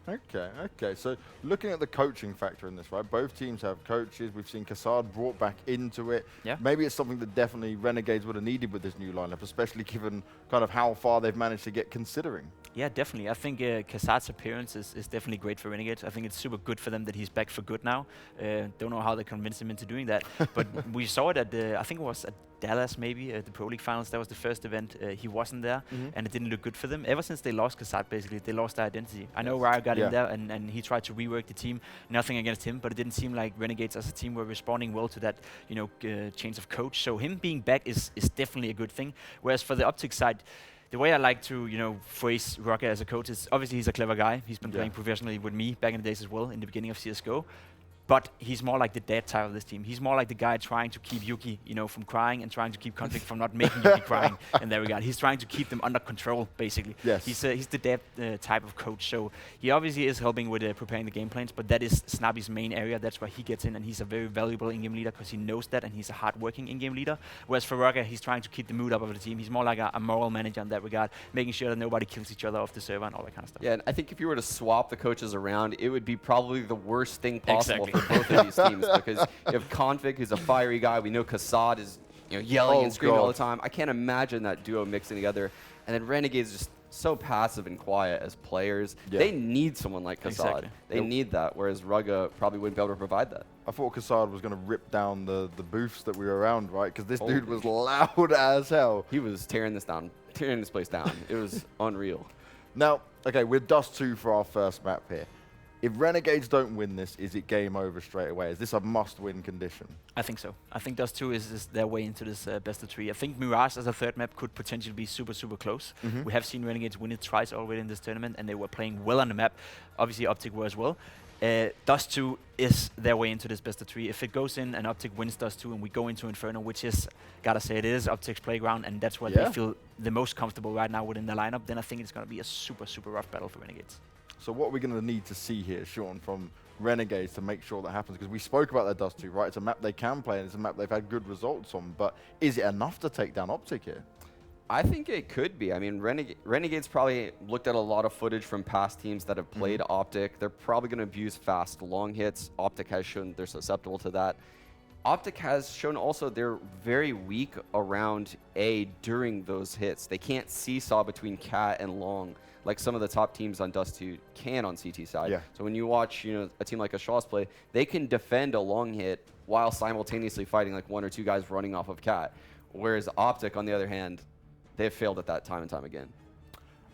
Okay. So looking at the coaching factor in this, right? Both teams have coaches. We've seen Kassad brought back into it. Yeah. Maybe it's something that definitely Renegades would have needed with this new lineup, especially given kind of how far they've managed to get considering. Yeah, definitely. I think Kassad's appearance is definitely great for Renegades. I think it's super good for them that he's back for good now. Don't know how they convinced him into doing that, but we saw it at the, I think it was at Dallas maybe, at the Pro League Finals. That was the first event. He wasn't there, and it didn't look good for them. Ever since they lost Kassad, basically, they lost their identity. I know Raya got in there, and he tried to rework the team. Nothing against him, but it didn't seem like Renegades as a team were responding well to that, you know, change of coach. So him being back is definitely a good thing. Whereas for the OpTic side, the way I like to, you know, phrase Rocket as a coach is, obviously he's a clever guy. He's been playing professionally with me back in the days as well, in the beginning of CSGO. But he's more like the dad type of this team. He's more like the guy trying to keep Yuki, you know, from crying and trying to keep Config from not making Yuki crying in that regard. He's trying to keep them under control, basically. Yes. He's the dad type of coach. So he obviously is helping with preparing the game plans, but that is Snobby's main area. That's where he gets in, and he's a very valuable in-game leader because he knows that, and he's a hard-working in-game leader. Whereas for Rocket, he's trying to keep the mood up of the team. He's more like a moral manager in that regard, making sure that nobody kills each other off the server and all that kind of stuff. Yeah, and I think if you were to swap the coaches around, it would be probably the worst thing possible for both of these teams. Because you have Config, who's a fiery guy. We know Kassad is, you know, yelling and screaming all the time. I can't imagine that duo mixing together. And then Renegades just so passive and quiet as players. They need someone like Kassad. They need that, whereas Rugga probably wouldn't be able to provide that. I thought Kassad was going to rip down the booths that we were around, right? Because this dude was loud as hell. He was tearing this place down. It was unreal. Now, okay, we're dust2 for our first map here. If Renegades don't win this, is it game over straight away? Is this a must-win condition? I think so. I think dust2 is their way into this best of 3. I think Mirage as a third map could potentially be super, super close. We have seen Renegades win it twice already in this tournament, and they were playing well on the map. Obviously, OpTic were as well. dust2 is their way into this best of 3. If it goes in and OpTic wins dust2 and we go into Inferno, which is, gotta say, it is OpTic's playground, and that's where they feel the most comfortable right now within the lineup, then I think it's going to be a super, super rough battle for Renegades. So what are we going to need to see here, Sean, from Renegades to make sure that happens? Because we spoke about their dust2, right? It's a map they can play, and it's a map they've had good results on. But is it enough to take down OpTic here? I think it could be. I mean, Renegades probably looked at a lot of footage from past teams that have played OpTic. They're probably going to abuse fast, long hits. OpTic has shown they're susceptible to that. OpTic has shown also they're very weak around A during those hits. They can't seesaw between cat and long like some of the top teams on dust2 can on CT side. So when you watch, you know, a team like Ashaw's play, they can defend a long hit while simultaneously fighting like 1 or 2 guys running off of cat. Whereas OpTic, on the other hand, they've failed at that time and time again.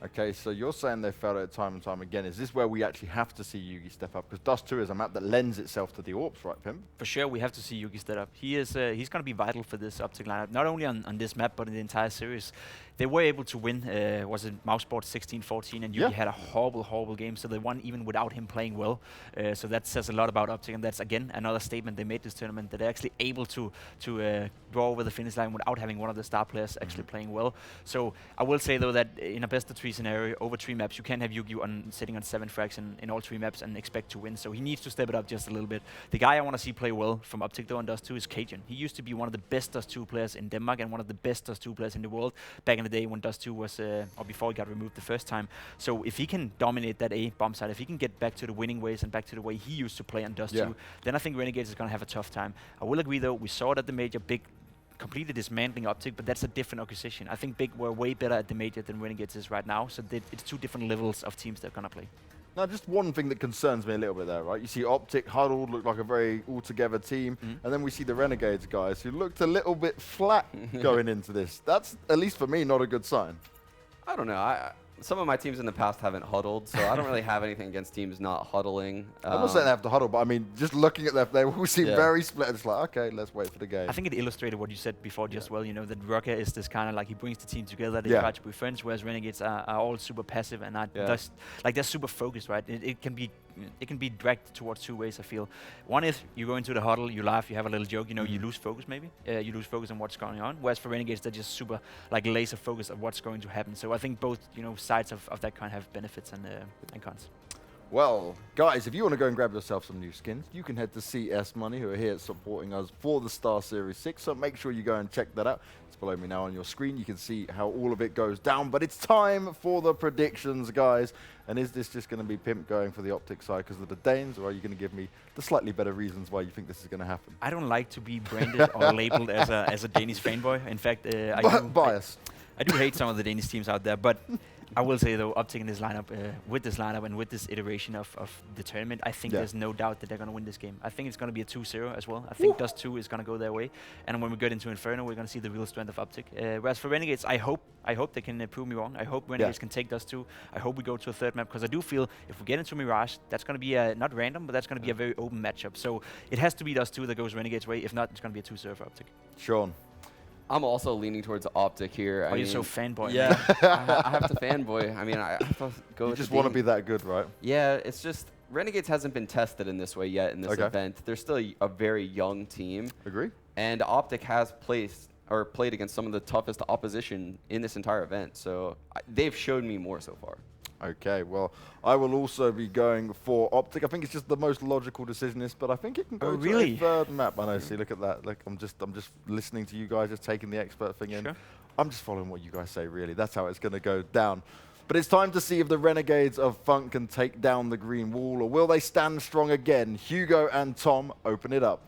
Okay, so you're saying they've failed at it time and time again. Is this where we actually have to see Yugi step up? Because dust2 is a map that lends itself to the AWPs, right, Pim? For sure, we have to see Yugi step up. He's going to be vital for this OpTic lineup, not only on this map, but in the entire series. They were able to win, was it Mouseboard 16-14, and Yugi had a horrible, horrible game, so they won even without him playing well. So that says a lot about OpTic, and that's, again, another statement they made this tournament, that they're actually able to draw over the finish line without having one of the star players actually playing well. So I will say, though, that in a best-of-3 scenario, over 3 maps, you can't have Yugi sitting on 7 frags in all 3 maps and expect to win. So he needs to step it up just a little bit. The guy I want to see play well from OpTic, though, on dust2 is Cajun. He used to be one of the best dust2 players in Denmark and one of the best dust2 players in the world back in the day when dust2 was, or before he got removed the first time. So if he can dominate that A bomb side, if he can get back to the winning ways and back to the way he used to play on dust2, then I think Renegades is going to have a tough time. I will agree, though, we saw it at the major, Big completely dismantling OpTic, but that's a different acquisition. I think Big were way better at the major than Renegades is right now, so it's 2 different levels of teams they're going to play. Now, just one thing that concerns me a little bit there, right? You see OpTic huddled, look like a very all-together team, and then we see the Renegades guys who looked a little bit flat going into this. That's, at least for me, not a good sign. I don't know. some of my teams in the past haven't huddled, so I don't really have anything against teams not huddling. I'm not saying they have to huddle, but I mean, just looking at them, they all seem very split. It's like, okay, let's wait for the game. I think it illustrated what you said before just well, you know, that Rocker is this kind of like, he brings the team together, they try to be friends, whereas Renegades are all super passive and are just, like, they're super focused, right? It can be dragged towards two ways, I feel. One is you go into the huddle, you laugh, you have a little joke, you know, you lose focus maybe. You lose focus on what's going on. Whereas for Renegades, they're just super, like, laser focused on what's going to happen. So I think both, you know, sides of that kind have benefits and cons. Well, guys, if you want to go and grab yourself some new skins, you can head to CS Money, who are here supporting us for the Star Series 6. So make sure you go and check that out. It's below me now on your screen. You can see how all of it goes down. But it's time for the predictions, guys. And is this just going to be Pimp going for the OpTic side because of the Danes, or are you going to give me the slightly better reasons why you think this is going to happen? I don't like to be branded or labeled as a Danish fanboy. In fact, I do hate some of the Danish teams out there, but I will say though, OpTic in this lineup, with this lineup and with this iteration of the tournament, I think there's no doubt that they're going to win this game. I think it's going to be a 2-0 as well. I think dust2 is going to go their way, and when we get into Inferno, we're going to see the real strength of OpTic. Whereas for Renegades, I hope they can prove me wrong. I hope Renegades can take dust2. I hope we go to a third map, because I do feel if we get into Mirage, that's going to be not random, but that's going to be a very open matchup. So it has to be dust2 that goes Renegades' way. If not, it's going to be a 2-0 for OpTic. Sean. I'm also leaning towards OpTic here. Oh, you're so fanboy. Yeah, I have to fanboy. I mean, I have to go. You just want to be that good, right? Yeah, it's just Renegades hasn't been tested in this way yet in this event. They're still a very young team. Agree. And OpTic has played against some of the toughest opposition in this entire event. So they've showed me more so far. Okay, well, I will also be going for OpTic. I think it's just the most logical decision, but I think it can go to a third map. I know, see, look at that. Like, I'm just listening to you guys, just taking the expert thing in. I'm just following what you guys say, really. That's how it's going to go down. But it's time to see if the Renegades of Funk can take down the green wall, or will they stand strong again? Hugo and Tom, open it up.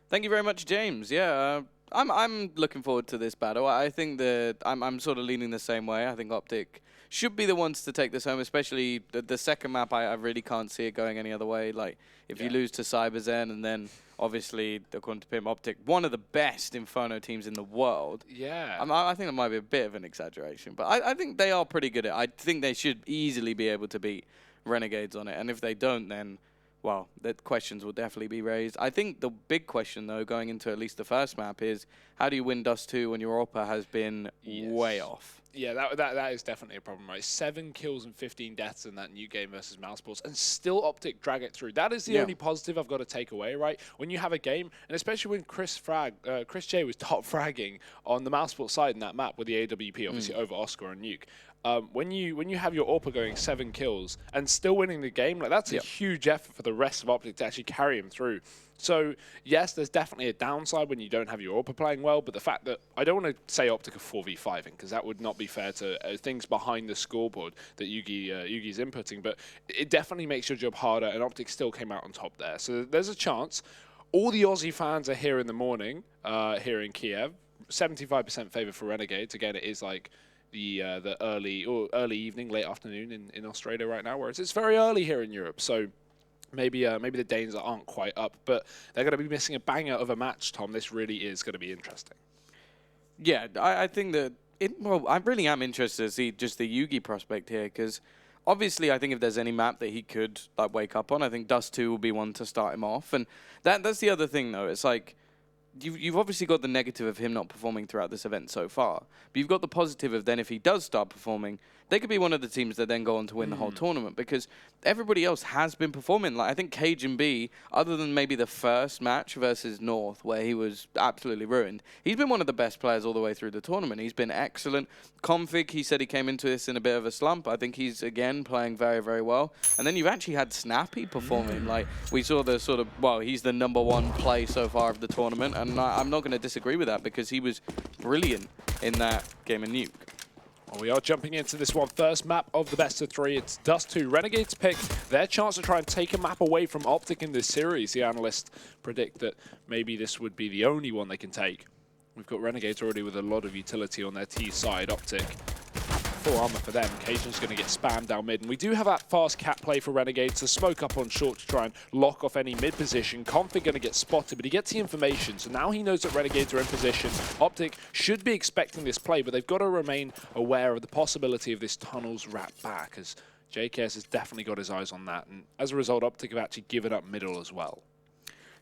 Thank you very much, James. Yeah, I'm looking forward to this battle. I think that I'm sort of leaning the same way. I think OpTic should be the ones to take this home, especially the second map. I really can't see it going any other way. Like, if you lose to CyberZen, and then obviously, according to Pim, OpTic, one of the best Inferno teams in the world. Yeah. I think that might be a bit of an exaggeration, but I think they are pretty good at it. I think they should easily be able to beat Renegades on it, and if they don't, then well, the questions will definitely be raised. I think the big question, though, going into at least the first map is, how do you win dust2 when your AWPA has been way off? Yeah, that is definitely a problem, right? 7 kills and 15 deaths in that new game versus Mousesports, and still OpTic drag it through. That is the only positive I've got to take away, right? When you have a game, and especially when Chris J was top fragging on the Mousesports side in that map with the AWP, obviously over Oscar and Nuke. When you have your AWPA going 7 kills and still winning the game, like that's a huge effort for the rest of OpTic to actually carry him through. So yes, there's definitely a downside when you don't have your AWPA playing well, but the fact that I don't want to say OpTic are 4v5ing, because that would not be fair to things behind the scoreboard that Yugi's inputting, but it definitely makes your job harder, and OpTic still came out on top there. So there's a chance. All the Aussie fans are here in the morning, here in Kiev. 75% favor for Renegades. Again, it is like the early evening, late afternoon in Australia right now, whereas it's very early here in Europe. So maybe the Danes aren't quite up, but they're going to be missing a banger of a match, Tom. This really is going to be interesting. Yeah, I think that well, I really am interested to see just the Yugi prospect here, because obviously I think if there's any map that he could like wake up on, I think dust2 will be one to start him off. And that's the other thing, though. It's like, you've obviously got the negative of him not performing throughout this event so far, but you've got the positive of then if he does start performing, they could be one of the teams that then go on to win the whole tournament, because everybody else has been performing. Like, I think Cajun B, other than maybe the first match versus North, where he was absolutely ruined, he's been one of the best players all the way through the tournament. He's been excellent. Config, he said he came into this in a bit of a slump. I think he's, again, playing very, very well. And then you've actually had Snappy performing. Like, we saw the sort of, well, he's the #1 play so far of the tournament, and I'm not going to disagree with that, because he was brilliant in that game of Nuke. Well, we are jumping into this one. First map of the best of 3. It's dust2. Renegades pick their chance to try and take a map away from OpTic in this series. The analysts predict that maybe this would be the only one they can take. We've got Renegades already with a lot of utility on their T side. OpTic full armor for them. Cajun's going to get spammed down mid. And we do have that fast cat play for Renegades to smoke up on short to try and lock off any mid position. Config going to get spotted, but he gets the information. So now he knows that Renegades are in position. OpTic should be expecting this play, but they've got to remain aware of the possibility of this tunnels wrap back, as JKS has definitely got his eyes on that. And as a result, OpTic have actually given up middle as well.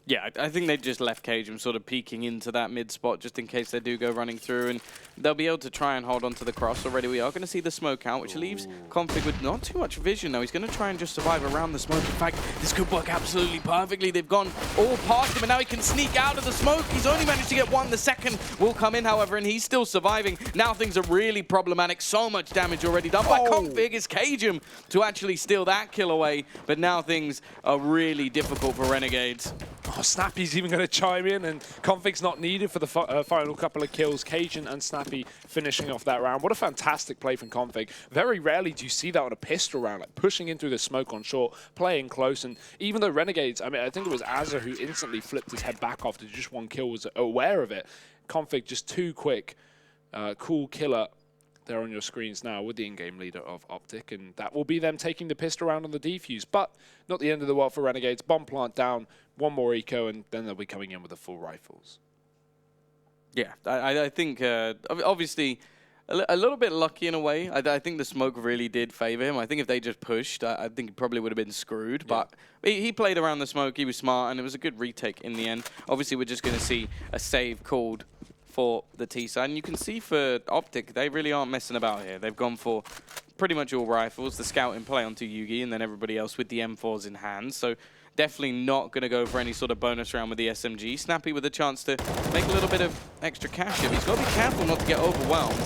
Yeah, I think they just left Cajun sort of peeking into that mid spot just in case they do go running through, and they'll be able to try and hold on to the cross. Already we are going to see the smoke out, which leaves Config with not too much vision now. He's going to try and just survive around the smoke. In fact, this could work absolutely perfectly. They've gone all past him, and now he can sneak out of the smoke. He's only managed to get one. The second will come in, however, and he's still surviving. Now things are really problematic. So much damage already done by Config. It's Cajun to actually steal that kill away, but now things are really difficult for Renegades. Oh, Snappy's even going to chime in, and Config's not needed for the final couple of kills. Cajun and Snappy finishing off that round. What a fantastic play from Config. Very rarely do you see that on a pistol round, like pushing in through the smoke on short, playing close. And even though Renegades, I mean, I think it was Azza who instantly flipped his head back after just one kill, was aware of it. Config just too quick. Cool killer there on your screens now with the in-game leader of OpTic, and that will be them taking the pistol round on the defuse. But not the end of the world for Renegades. Bomb plant down, one more eco, and then they'll be coming in with the full rifles. Yeah, I think obviously a little bit lucky in a way. I think the smoke really did favor him. I think if they just pushed, I think he probably would have been screwed. Yeah. But he played around the smoke, he was smart, and it was a good retake in the end. Obviously, we're just going to see a save called for the T side, and you can see for OpTic, they really aren't messing about here. They've gone for pretty much all rifles, the scout in play onto Yugi, and then everybody else with the M4s in hand. So definitely not going to go for any sort of bonus round with the SMG. Snappy with a chance to make a little bit of extra cash here. He's got to be careful not to get overwhelmed.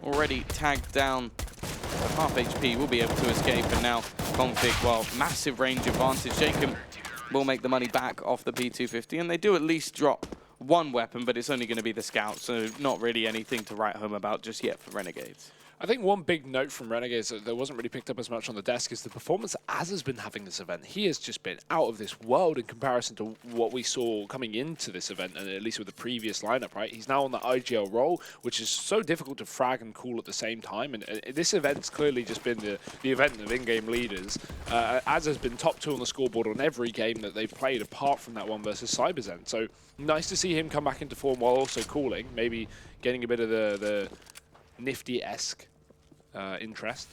Already tagged down at half HP, will be able to escape, and now Config, well, massive range advantage. Jacob will make the money back off the P250, and they do at least drop one weapon, but it's only going to be the scout, so not really anything to write home about just yet for Renegades. I think one big note from Renegades that wasn't really picked up as much on the desk is the performance that Az has been having this event. He has just been out of this world in comparison to what we saw coming into this event, and at least with the previous lineup, right? He's now on the IGL role, which is so difficult to frag and cool at the same time, and this event's clearly just been the event of in-game leaders. Az has been top 2 on the scoreboard on every game that they've played, apart from that one versus Cyberzen. So nice to see him come back into form while also cooling, maybe getting a bit of the Nifty-esque interest.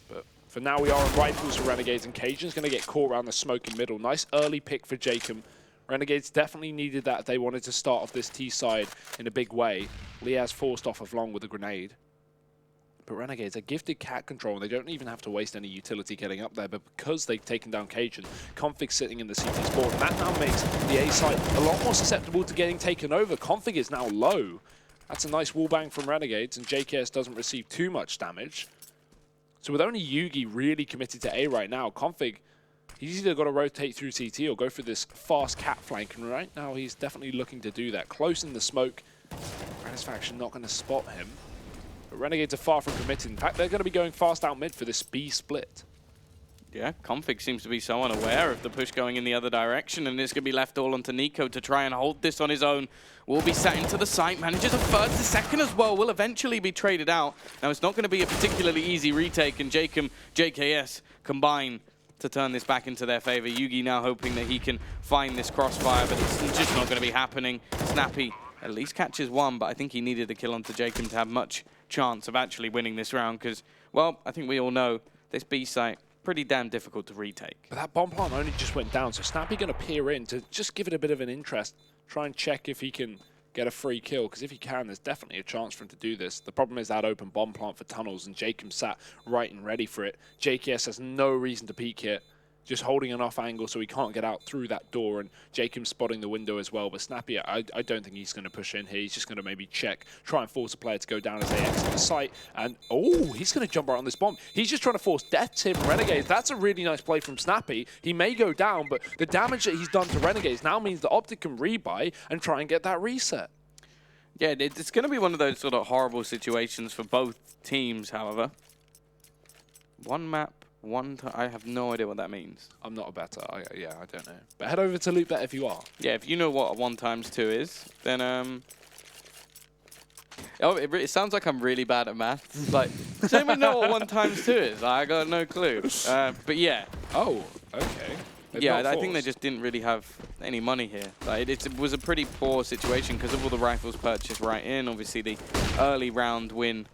But for now, we are on rifles for Renegades, and Cajun's going to get caught around the smoke in middle. Nice early pick for Jacob. Renegades definitely needed that if they wanted to start off this T side in a big way. Liaz forced off of Long with a grenade. But Renegades are gifted cat control, and they don't even have to waste any utility getting up there. But because they've taken down Cajun, Config sitting in the CT spawn, and that now makes the A side a lot more susceptible to getting taken over. Config is now low. That's a nice wallbang from Renegades, and JKS doesn't receive too much damage. So with only Yugi really committed to A right now, Config, he's either got to rotate through CT or go for this fast cat flank, and right now he's definitely looking to do that. Close in the smoke, Ren's faction not going to spot him. But Renegades are far from committed. In fact, they're going to be going fast out mid for this B split. Yeah, Config seems to be so unaware of the push going in the other direction, and it's going to be left all onto Nico to try and hold this on his own. Will be sat into the site, manages a first, a second as well, will eventually be traded out. Now, it's not going to be a particularly easy retake, and Jacob, JKS combine to turn this back into their favor. Yugi now hoping that he can find this crossfire, but it's just not going to be happening. Snappy at least catches one, but I think he needed a kill onto Jacob to have much chance of actually winning this round, because, well, I think we all know this B site, pretty damn difficult to retake. But that bomb plant only just went down, so Snappy going to peer in to just give it a bit of an interest, try and check if he can get a free kill, because if he can, there's definitely a chance for him to do this. The problem is that open bomb plant for tunnels, and Jacob sat right and ready for it. JKS has no reason to peek here, just holding an off angle so he can't get out through that door, and Jacob's spotting the window as well. But Snappy, I don't think he's going to push in here. He's just going to maybe check, try and force a player to go down as they exit the site. And, oh, he's going to jump right on this bomb. He's just trying to force death to him, Renegades. That's a really nice play from Snappy. He may go down, but the damage that he's done to Renegades now means that OpTic can rebuy and try and get that reset. Yeah, it's going to be one of those sort of horrible situations for both teams, however. One map. I have no idea what that means. I'm not a better. Yeah, I don't know. But head over to LootBet if you are. Yeah, if you know what a 1 times 2 is, then Oh, it sounds like I'm really bad at maths. Like, does anyone know what 1 times 2 is? I got no clue. But yeah. Oh, okay. Yeah, I think they just didn't really have any money here. Like, it was a pretty poor situation because of all the rifles purchased right in. Obviously, the early round win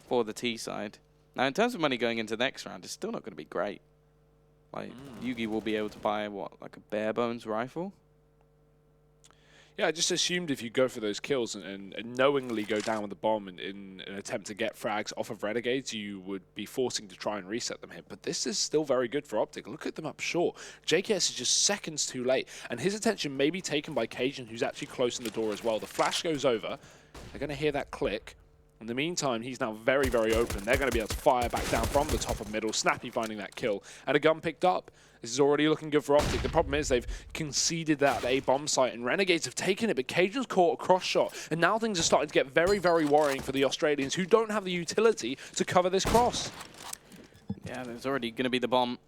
for the T side. Now, in terms of money going into the next round, it's still not going to be great. Like, Yugi will be able to buy, what, like a bare bones rifle? Yeah, I just assumed if you go for those kills and knowingly go down with the bomb in an attempt to get frags off of Renegades, you would be forcing to try and reset them here. But this is still very good for OpTic. Look at them up short. JKS is just seconds too late, and his attention may be taken by Cajun, who's actually close in the door as well. The flash goes over. They're going to hear that click. In the meantime, he's now very, very open. They're going to be able to fire back down from the top of middle. Snappy finding that kill, and a gun picked up. This is already looking good for OpTic. The problem is they've conceded that A bomb site, and Renegades have taken it, but Cajun's caught a cross shot, and now things are starting to get very, very worrying for the Australians, who don't have the utility to cover this cross. Yeah, there's already going to be the bomb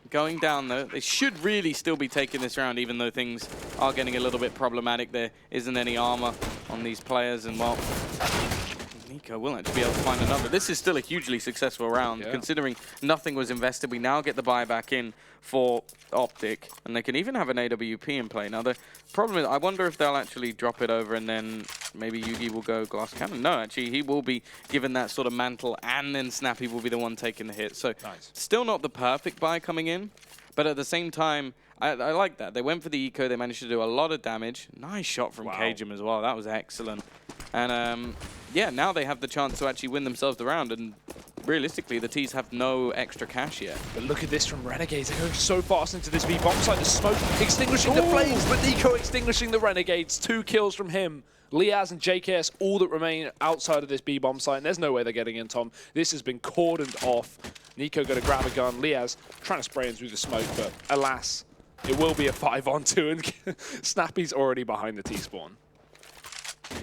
going down, though. They should really still be taking this round, even though things are getting a little bit problematic. There isn't any armor on these players, and well, Nico will actually be able to find another. This is still a hugely successful round, considering nothing was invested. We now get the buyback in for OpTic, and they can even have an AWP in play. Now, the problem is, I wonder if they'll actually drop it over and then maybe Yugi will go glass cannon. No, actually, he will be given that sort of mantle, and then Snappy will be the one taking the hit. So, still not the perfect buy coming in, but at the same time, I like that. They went for the eco. They managed to do a lot of damage. Nice shot from Cajun as well. That was excellent. And yeah, now they have the chance to actually win themselves the round. And realistically, the T's have no extra cash yet. But look at this from Renegades. They're going so fast into this B bomb site. The smoke extinguishing the flames, but Nico extinguishing the Renegades. 2 kills from him. Liaz and JKS, all that remain outside of this B bomb site. And there's no way they're getting in, Tom. This has been cordoned off. Nico going to grab a gun. Liaz trying to spray him through the smoke, but alas, it will be a 5-on-2, and Snappy's already behind the T-spawn.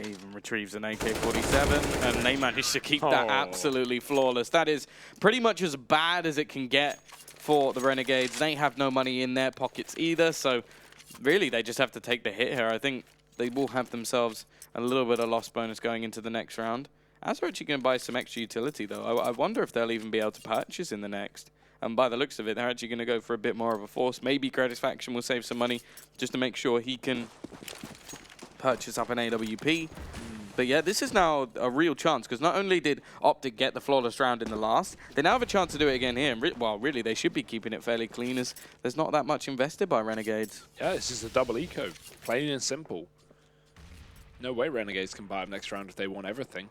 He even retrieves an AK-47, and they managed to keep that absolutely flawless. That is pretty much as bad as it can get for the Renegades. They have no money in their pockets either, so really they just have to take the hit here. I think they will have themselves a little bit of loss bonus going into the next round. As we're actually going to buy some extra utility, though, I wonder if they'll even be able to purchase in the next. And by the looks of it, they're actually going to go for a bit more of a force. Maybe Greatest Faction will save some money just to make sure he can purchase up an AWP. But yeah, this is now a real chance, because not only did OpTic get the flawless round in the last, they now have a chance to do it again here. And well, really, they should be keeping it fairly clean, as there's not that much invested by Renegades. Yeah, this is a double eco, plain and simple. No way Renegades can buy them next round if they want everything.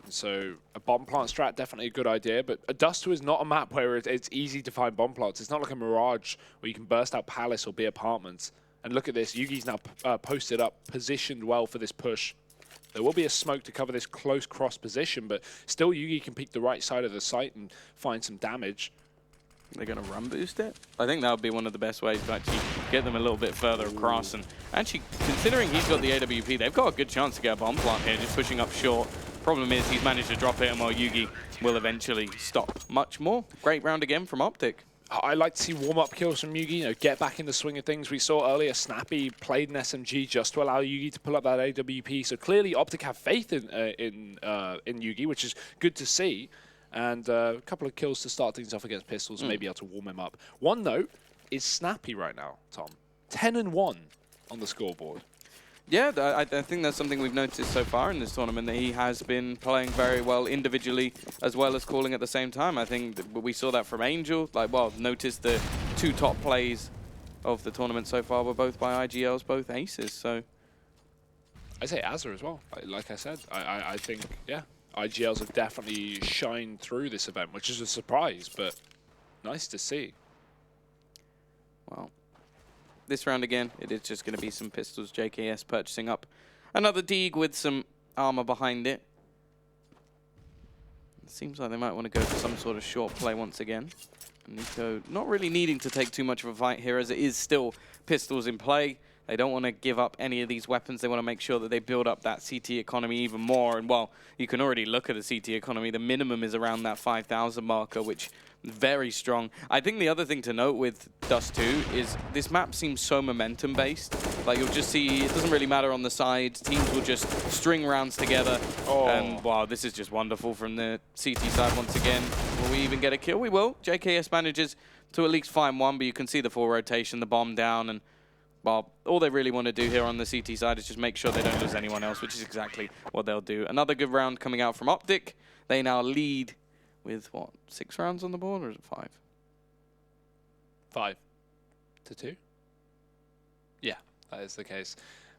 So a bomb plant strat, definitely a good idea, but a dust2 is not a map where it's easy to find bomb plants. It's not like a Mirage where you can burst out Palace or B apartments. And look at this, Yugi's now posted up, positioned well for this push. There will be a smoke to cover this close cross position, but still Yugi can peek the right side of the site and find some damage. They're going to run boost it? I think that would be one of the best ways to actually get them a little bit further across. And actually, considering he's got the AWP, they've got a good chance to get a bomb plant here, just pushing up short. Problem is, he's managed to drop it, and while Yugi will eventually stop much more. Great round again from OpTic. I like to see warm-up kills from Yugi, you know, get back in the swing of things. We saw earlier Snappy played an SMG just to allow Yugi to pull up that AWP. So clearly OpTic have faith in Yugi, which is good to see. And a couple of kills to start things off against pistols, maybe able to warm him up. One note is Snappy right now, Tom. 10-1 on the scoreboard. Yeah, I think that's something we've noticed so far in this tournament, that he has been playing very well individually as well as calling at the same time. I think that we saw that from Angel. Notice the 2 top plays of the tournament so far were both by IGLs, both aces. So I say Azza as well. Like I said, I think, yeah, IGLs have definitely shined through this event, which is a surprise, but nice to see. Well, this round again, it is just going to be some pistols. JKS purchasing up another Deeg with some armor behind it. It seems like they might want to go for some sort of short play once again. Nico not really needing to take too much of a fight here, as it is still pistols in play. They don't want to give up any of these weapons. They want to make sure that they build up that CT economy even more. And while you can already look at the CT economy, the minimum is around that 5,000 marker, which is very strong. I think the other thing to note with dust2 is this map seems so momentum-based. Like, you'll just see, it doesn't really matter on the sides. Teams will just string rounds together. And, wow, this is just wonderful from the CT side once again. Will we even get a kill? We will. JKS manages to at least find one, but you can see the full rotation, the bomb down, and well, all they really want to do here on the CT side is just make sure they don't lose anyone else, which is exactly what they'll do. Another good round coming out from OpTic. They now lead with, what, 6 rounds on the board, or is it 5? 5 to 2? Yeah, that is the case.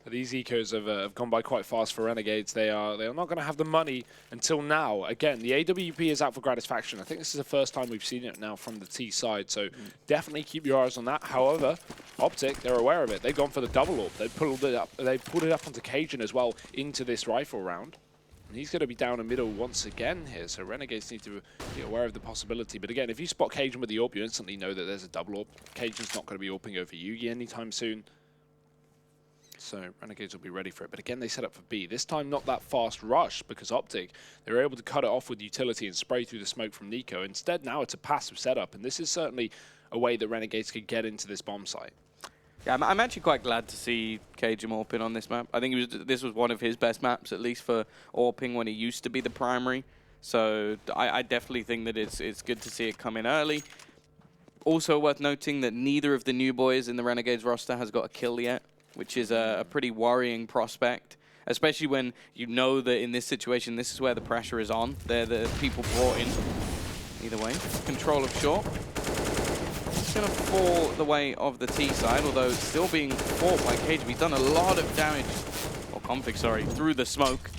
These ecos have gone by quite fast for Renegades. They are not going to have the money until now. Again, the AWP is out for Gratisfaction. I think this is the first time we've seen it now from the T side, so definitely keep your eyes on that. However, OpTic, they're aware of it. They've gone for the double AWP. They pulled it up. They pulled it up onto Cajun as well into this rifle round. And he's going to be down in middle once again here, so Renegades need to be aware of the possibility. But again, if you spot Cajun with the AWP, you instantly know that there's a double AWP. Cajun's not going to be AWPing over Yugi anytime soon. So Renegades will be ready for it. But again, they set up for B. This time, not that fast rush, because OpTic, they were able to cut it off with utility and spray through the smoke from Nico. Instead, now it's a passive setup, and this is certainly a way that Renegades could get into this bomb site. Yeah, I'm actually quite glad to see Cajun AWPing on this map. I think this was one of his best maps, at least for AWPing when he used to be the primary. So I definitely think that it's good to see it come in early. Also worth noting that neither of the new boys in the Renegades roster has got a kill yet, which is a pretty worrying prospect, especially when you know that in this situation, this is where the pressure is on. They're the people brought in. Either way, control of short. It's going to fall the way of the T side, although it's still being fought by Cajun. He's done a lot of damage, or Config, sorry, through the smoke.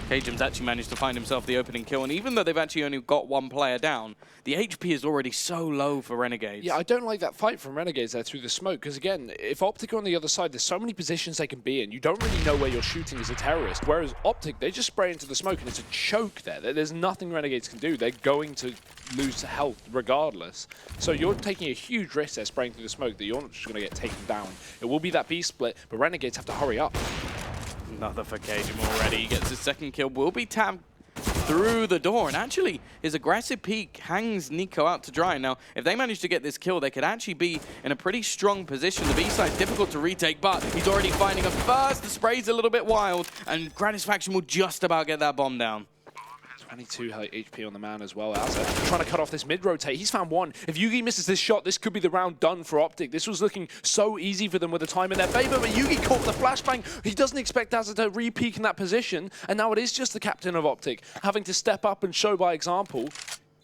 Cajun's actually managed to find himself the opening kill, and even though they've actually only got 1 player down, the HP is already so low for Renegades. Yeah, I don't like that fight from Renegades there through the smoke, because again, if OpTic are on the other side, there's so many positions they can be in. You don't really know where you're shooting as a terrorist, whereas OpTic, they just spray into the smoke, and it's a choke there. There's nothing Renegades can do. They're going to lose health regardless. So you're taking a huge risk there spraying through the smoke that you're not just going to get taken down. It will be that B split, but Renegades have to hurry up. Another for Cajun already. He gets his second kill. Will be tabbed through the door. And actually, his aggressive peek hangs Nico out to dry. Now, if they manage to get this kill, they could actually be in a pretty strong position. The B side's difficult to retake, but he's already finding a first. The spray's a little bit wild, and Gratisfaction will just about get that bomb down. 22 HP on the man as well. Asa trying to cut off this mid-rotate. He's found one. If Yugi misses this shot, this could be the round done for OpTic. This was looking so easy for them with the time in their favor, but Yugi caught the flashbang. He doesn't expect Asa to re-peek in that position, and now it is just the captain of OpTic having to step up and show by example.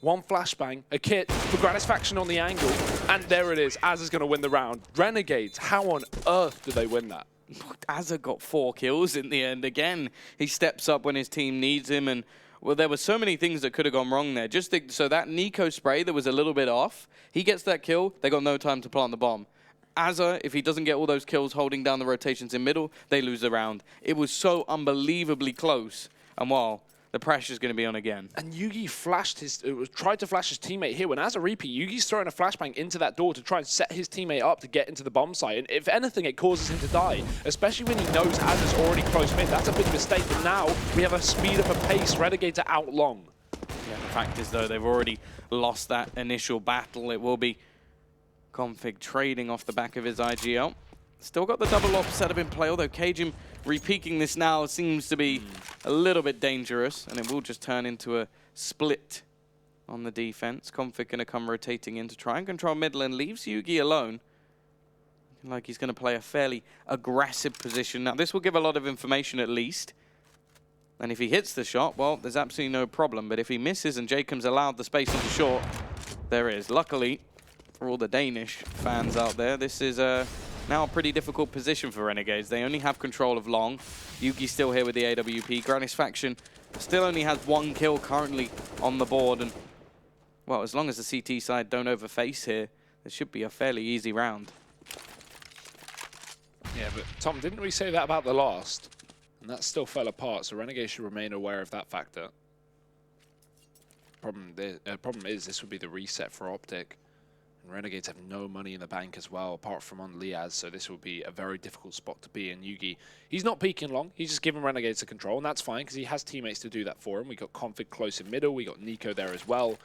1 flashbang, a kit for Gratisfaction on the angle, and there it is. Asa's going to win the round. Renegades, how on earth do they win that? Asa got 4 kills in the end. Again, he steps up when his team needs him, and well, there were so many things that could have gone wrong there. Just think, so that Nico spray that was a little bit off, he gets that kill, they got no time to plant the bomb. Asa, if he doesn't get all those kills holding down the rotations in middle, they lose the round. It was so unbelievably close, and while the pressure's going to be on again. And Yugi tried to flash his teammate here. When Asa repeat, Yugi's throwing a flashbang into that door to try and set his teammate up to get into the bomb site. And if anything, it causes him to die, especially when he knows Asa's already close mid. That's a big mistake, but now we have a speed up a pace. Renegades are out long. Yeah, the fact is, though, they've already lost that initial battle. It will be Config trading off the back of his IGL. Still got the double AWP setup in play, although Cajun re-peeking this now seems to be a little bit dangerous, and it will just turn into a split on the defense. Config going to come rotating in to try and control middle and leaves Yugi alone. Like he's going to play a fairly aggressive position. Now, this will give a lot of information at least. And if he hits the shot, well, there's absolutely no problem. But if he misses and Jacob's allowed the space into short, there is. Luckily, for all the Danish fans out there, this is now a pretty difficult position for Renegades. They only have control of long. Yugi's still here with the AWP. Gratisfaction still only has 1 kill currently on the board. And, well, as long as the CT side don't overface here, this should be a fairly easy round. Yeah, but Tom, didn't we say that about the last? And that still fell apart, so Renegades should remain aware of that factor. Problem is, this would be the reset for OpTic. Renegades have no money in the bank as well, apart from on Liaz, so this will be a very difficult spot to be in. Yugi, he's not peeking long, he's just giving Renegades the control, and that's fine, because he has teammates to do that for him. We got Config close in middle, we got Nico there as well.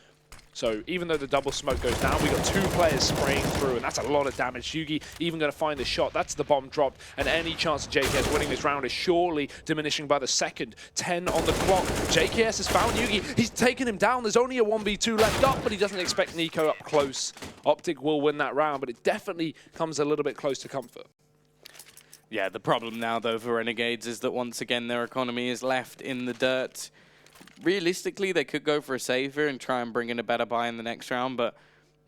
So even though the double smoke goes down, we got 2 players spraying through, and that's a lot of damage. Yugi even going to find the shot. That's the bomb dropped, and any chance of JKS winning this round is surely diminishing by the second. 10 on the clock. JKS has found Yugi. He's taken him down. There's only a 1v2 left up, but he doesn't expect Nico up close. OpTic will win that round, but it definitely comes a little bit close to comfort. Yeah, the problem now, though, for Renegades is that once again their economy is left in the dirt. Realistically, they could go for a save here and try and bring in a better buy in the next round, but,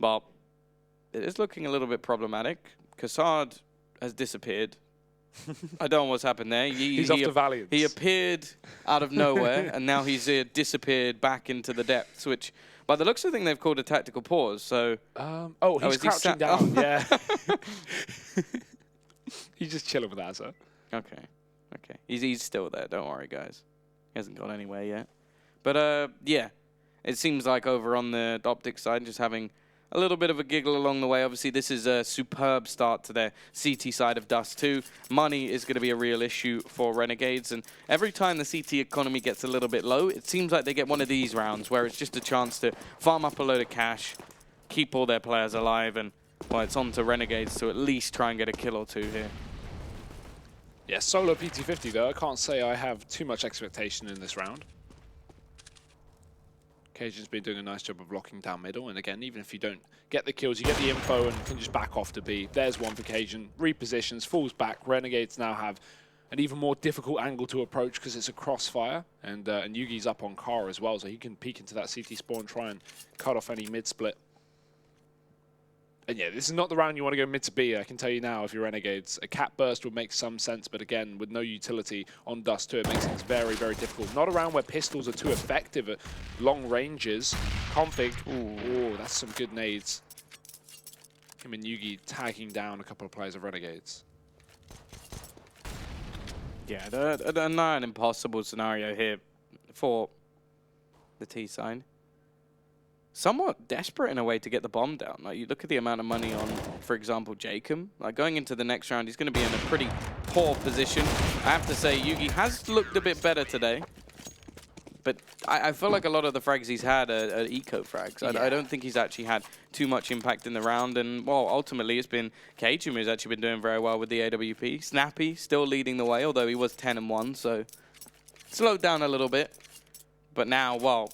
well, it is looking a little bit problematic. Kassad has disappeared. I don't know what's happened there. He's off to Valiant. He appeared out of nowhere, and now he's disappeared back into the depths, which, by the looks of the thing, they've called a tactical pause, so... he's crouching down, yeah. He's just chilling with Azza. Okay. He's still there, don't worry, guys. He hasn't gone anywhere yet. But, yeah, it seems like over on the OpTic side, just having a little bit of a giggle along the way. Obviously, this is a superb start to their CT side of dust2. Money is going to be a real issue for Renegades, and every time the CT economy gets a little bit low, it seems like they get one of these rounds where it's just a chance to farm up a load of cash, keep all their players alive, and, well, it's on to Renegades to at least try and get a kill or 2 here. Yeah, solo PT50, though. I can't say I have too much expectation in this round. Cajun's been doing a nice job of locking down middle, and again, even if you don't get the kills, you get the info and can just back off to B. There's one for Cajun, repositions, falls back. Renegades now have an even more difficult angle to approach because it's a crossfire, and Yugi's up on Car as well, so he can peek into that CT spawn, try and cut off any mid-split. And yeah, this is not the round you want to go mid to B, I can tell you now if you're Renegades. A cat burst would make some sense, but again, with no utility on dust2, it makes things very, very difficult. Not a round where pistols are too effective at long ranges. Config, ooh, that's some good nades. Him and Yugi tagging down a couple of players of Renegades. Yeah, not an impossible scenario here for the T side. Somewhat desperate in a way to get the bomb down. Like, you look at the amount of money on, for example, Jacob. Like, going into the next round, he's going to be in a pretty poor position. I have to say, Yugi has looked a bit better today. But I feel like a lot of the frags he's had are eco frags. Yeah. I don't think he's actually had too much impact in the round. And, well, ultimately, it's been Cajun who's actually been doing very well with the AWP. Snappy still leading the way, although he was 10-1, so slowed down a little bit. But now, well,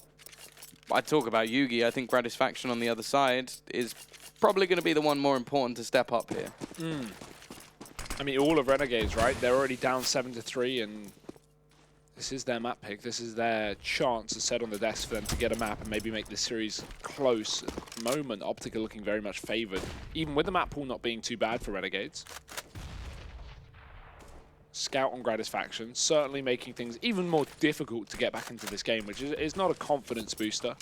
I talk about Yugi. I think Gratisfaction on the other side is probably going to be the one more important to step up here. I mean, all of Renegades, right? They're already down 7-3, and this is their map pick. This is their chance to set on the desk for them to get a map and maybe make this series close. At the moment, OpTic are looking very much favored, even with the map pool not being too bad for Renegades. Scout on Gratisfaction, certainly making things even more difficult to get back into this game, which is not a confidence booster.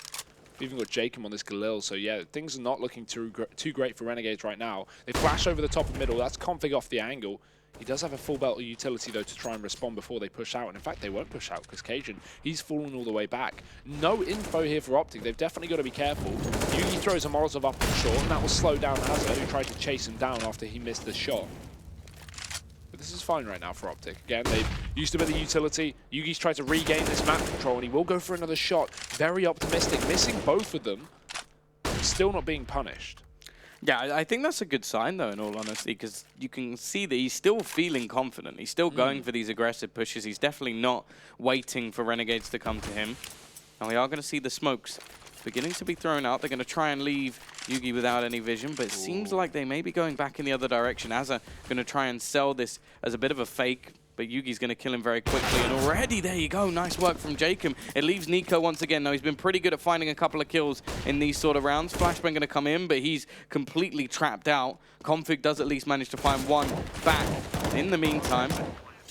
We've even got Jacob on this Galil, so yeah, things are not looking too great for Renegades right now. They flash over the top and middle, that's Config off the angle. He does have a full belt of utility, though, to try and respond before they push out. And in fact, they won't push out because Cajun, he's fallen all the way back. No info here for OpTic. They've definitely got to be careful. Yugi throws a Molotov up and short, and that will slow down Azza, who tried to chase him down after he missed the shot. But this is fine right now for OpTic. Again, they've used a bit of utility. Yugi's tried to regain this map control, and he will go for another shot. Very optimistic, missing both of them, still not being punished. Yeah, I think that's a good sign, though, in all honesty, because you can see that he's still feeling confident. He's still going for these aggressive pushes. He's definitely not waiting for Renegades to come to him. And we are going to see the smokes beginning to be thrown out. They're going to try and leave Yugi without any vision, but it seems like they may be going back in the other direction. Azza going to try and sell this as a bit of a fake, but Yugi's going to kill him very quickly. And already, there you go, nice work from Jacob. It leaves Nico once again. Now, he's been pretty good at finding a couple of kills in these sort of rounds. Flashbang going to come in, but he's completely trapped out. Config does at least manage to find one back. In the meantime,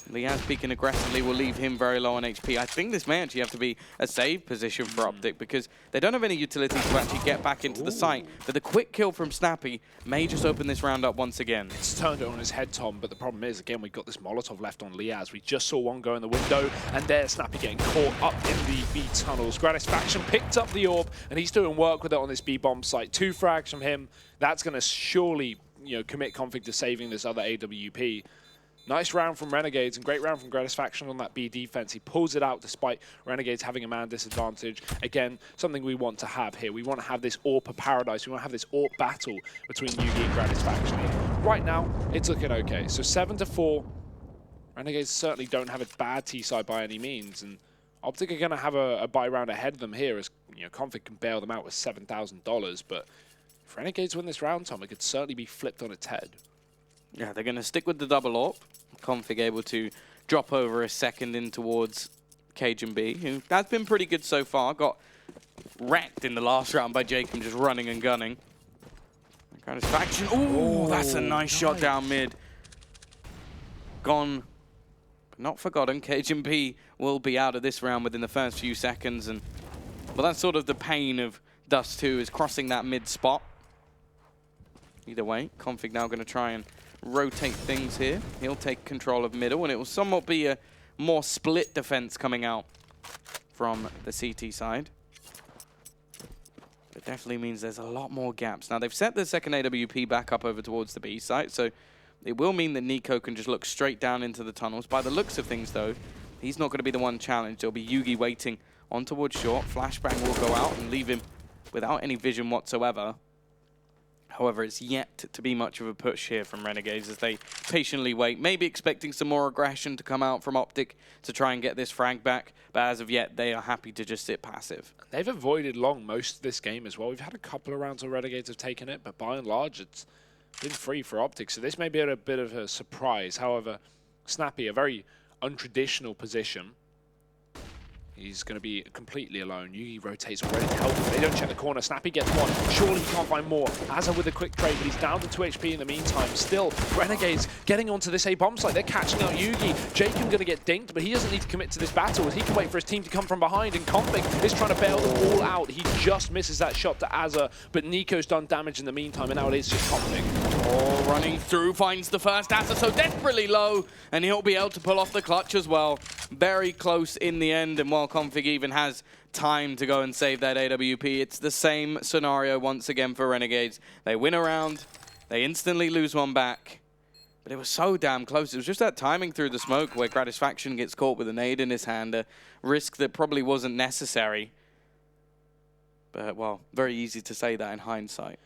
Liaz peeking aggressively will leave him very low on HP. I think this may actually have to be a save position for OpTic because they don't have any utility to actually get back into the site. But the quick kill from Snappy may just open this round up once again. It's turned it on his head, Tom, but the problem is, again, we've got this Molotov left on Liaz. We just saw one go in the window, and there's Snappy getting caught up in the B tunnels. Gratisfaction picked up the orb, and he's doing work with it on this B bomb site. 2 frags from him. That's going to surely, commit Config to saving this other AWP. Nice round from Renegades and great round from Gratisfaction on that B defense. He pulls it out despite Renegades having a man disadvantage. Again, something we want to have here. We want to have this AWP paradise. We want to have this AWP battle between Yugi and Gratisfaction. Right now, it's looking okay. So 7-4. Renegades certainly don't have a bad T-side by any means. And OpTic are going to have a buy round ahead of them here as Config can bail them out with $7,000. But if Renegades win this round, Tom, it could certainly be flipped on its head. Yeah, they're going to stick with the double AWP. Config able to drop over a second in towards Cajun B, who has been pretty good so far. Got wrecked in the last round by Jacob just running and gunning. Gratisfaction. Ooh, that's a nice shot down mid. Gone, but not forgotten. Cajun B will be out of this round within the first few seconds. And well, that's sort of the pain of dust2 is crossing that mid spot. Either way, Config now going to try and rotate things here. He'll take control of middle, and it will somewhat be a more split defense coming out from the CT side. It definitely means there's a lot more gaps. Now, they've set the second AWP back up over towards the B site, so it will mean that Nico can just look straight down into the tunnels. By the looks of things, though, he's not going to be the one challenged. There'll be Yugi waiting on towards short. Flashbang will go out and leave him without any vision whatsoever. However, it's yet to be much of a push here from Renegades as they patiently wait, maybe expecting some more aggression to come out from OpTic to try and get this frag back, but as of yet, they are happy to just sit passive. They've avoided long most of this game as well. We've had a couple of rounds where Renegades have taken it, but by and large, it's been free for OpTic, so this may be a bit of a surprise. However, Snappy, a very untraditional position. He's going to be completely alone. Yugi rotates already to help him. They don't check the corner. Snappy gets one. Surely he can't find more. Azza with a quick trade, but he's down to 2 HP in the meantime. Still, Renegades getting onto this A-bomb site. They're catching out Yugi. Jacob going to get dinked, but he doesn't need to commit to this battle as he can wait for his team to come from behind. And Config is trying to bail them all out. He just misses that shot to Azza, but Nico's done damage in the meantime, and now it is just Config. Oh, running through, finds the first Azza so desperately low, and he'll be able to pull off the clutch as well. Very close in the end, and while Config even has time to go and save that AWP, it's the same scenario once again for Renegades. They win a round, they instantly lose one back, but it was so damn close. It was just that timing through the smoke where Gratisfaction gets caught with a nade in his hand, a risk that probably wasn't necessary. But, well, very easy to say that in hindsight.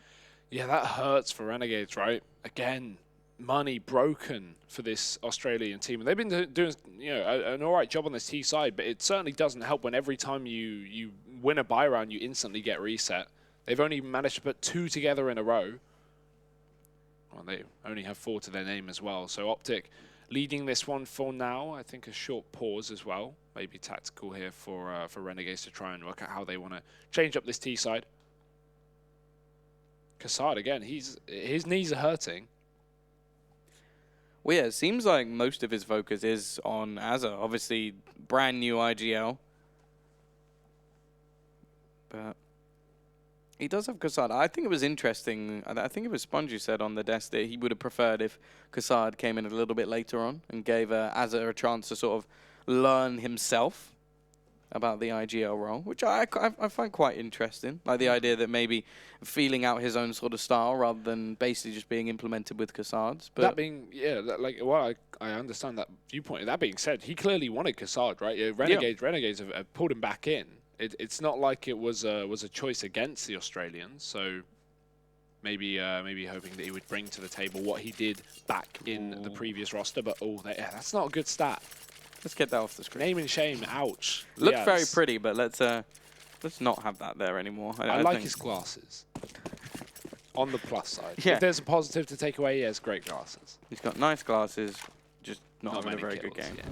Yeah, that hurts for Renegades, right? Again, money broken for this Australian team. And they've been doing an all right job on this T side, but it certainly doesn't help when every time you win a buy round, you instantly get reset. They've only managed to put 2 together in a row. Well, they only have 4 to their name as well. So OpTic leading this one for now. I think a short pause as well. Maybe tactical here for Renegades to try and work out how they want to change up this T side. Kassad, again, his knees are hurting. Well, yeah, it seems like most of his focus is on Azza. Obviously, brand new IGL. But he does have Kassad. I think it was interesting. I think it was Sponge who said on the desk that he would have preferred if Kassad came in a little bit later on and gave Azza a chance to sort of learn himself about the IGL role, which I find quite interesting. Like the idea that maybe feeling out his own sort of style rather than basically just being implemented with Kassad's. But that being, I understand that viewpoint. That being said, he clearly wanted Kassad, right? Yeah, Renegades have pulled him back in. It's not like it was a choice against the Australians. So maybe hoping that he would bring to the table what he did back in the previous roster. But that's not a good stat. Let's get that off the screen. Name and shame, ouch. Looks very pretty, but let's not have that there anymore. I like his glasses. On the plus side. Yeah. If there's a positive to take away, he has great glasses. He's got nice glasses, just not having a very good game. Yeah.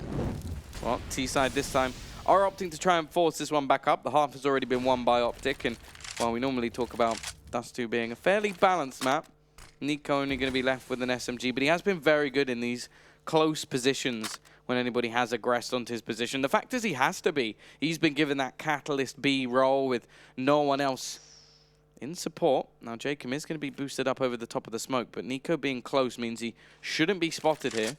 Well, T-side this time are opting to try and force this one back up. The half has already been won by OpTic, and while we normally talk about dust2 being a fairly balanced map, Nico only going to be left with an SMG, but he has been very good in these close positions when anybody has aggressed onto his position. The fact is he has to be. He's been given that Catalyst B role with no one else in support. Now Jacob is going to be boosted up over the top of the smoke, but Nico being close means he shouldn't be spotted here.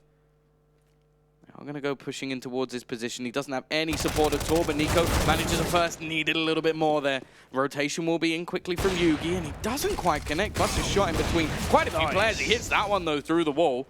I'm going to go pushing in towards his position. He doesn't have any support at all, but Nico manages a first. Needed a little bit more there. Rotation will be in quickly from Yugi, and he doesn't quite connect. Busts a shot in between quite a few players. He hits that one, though, through the wall.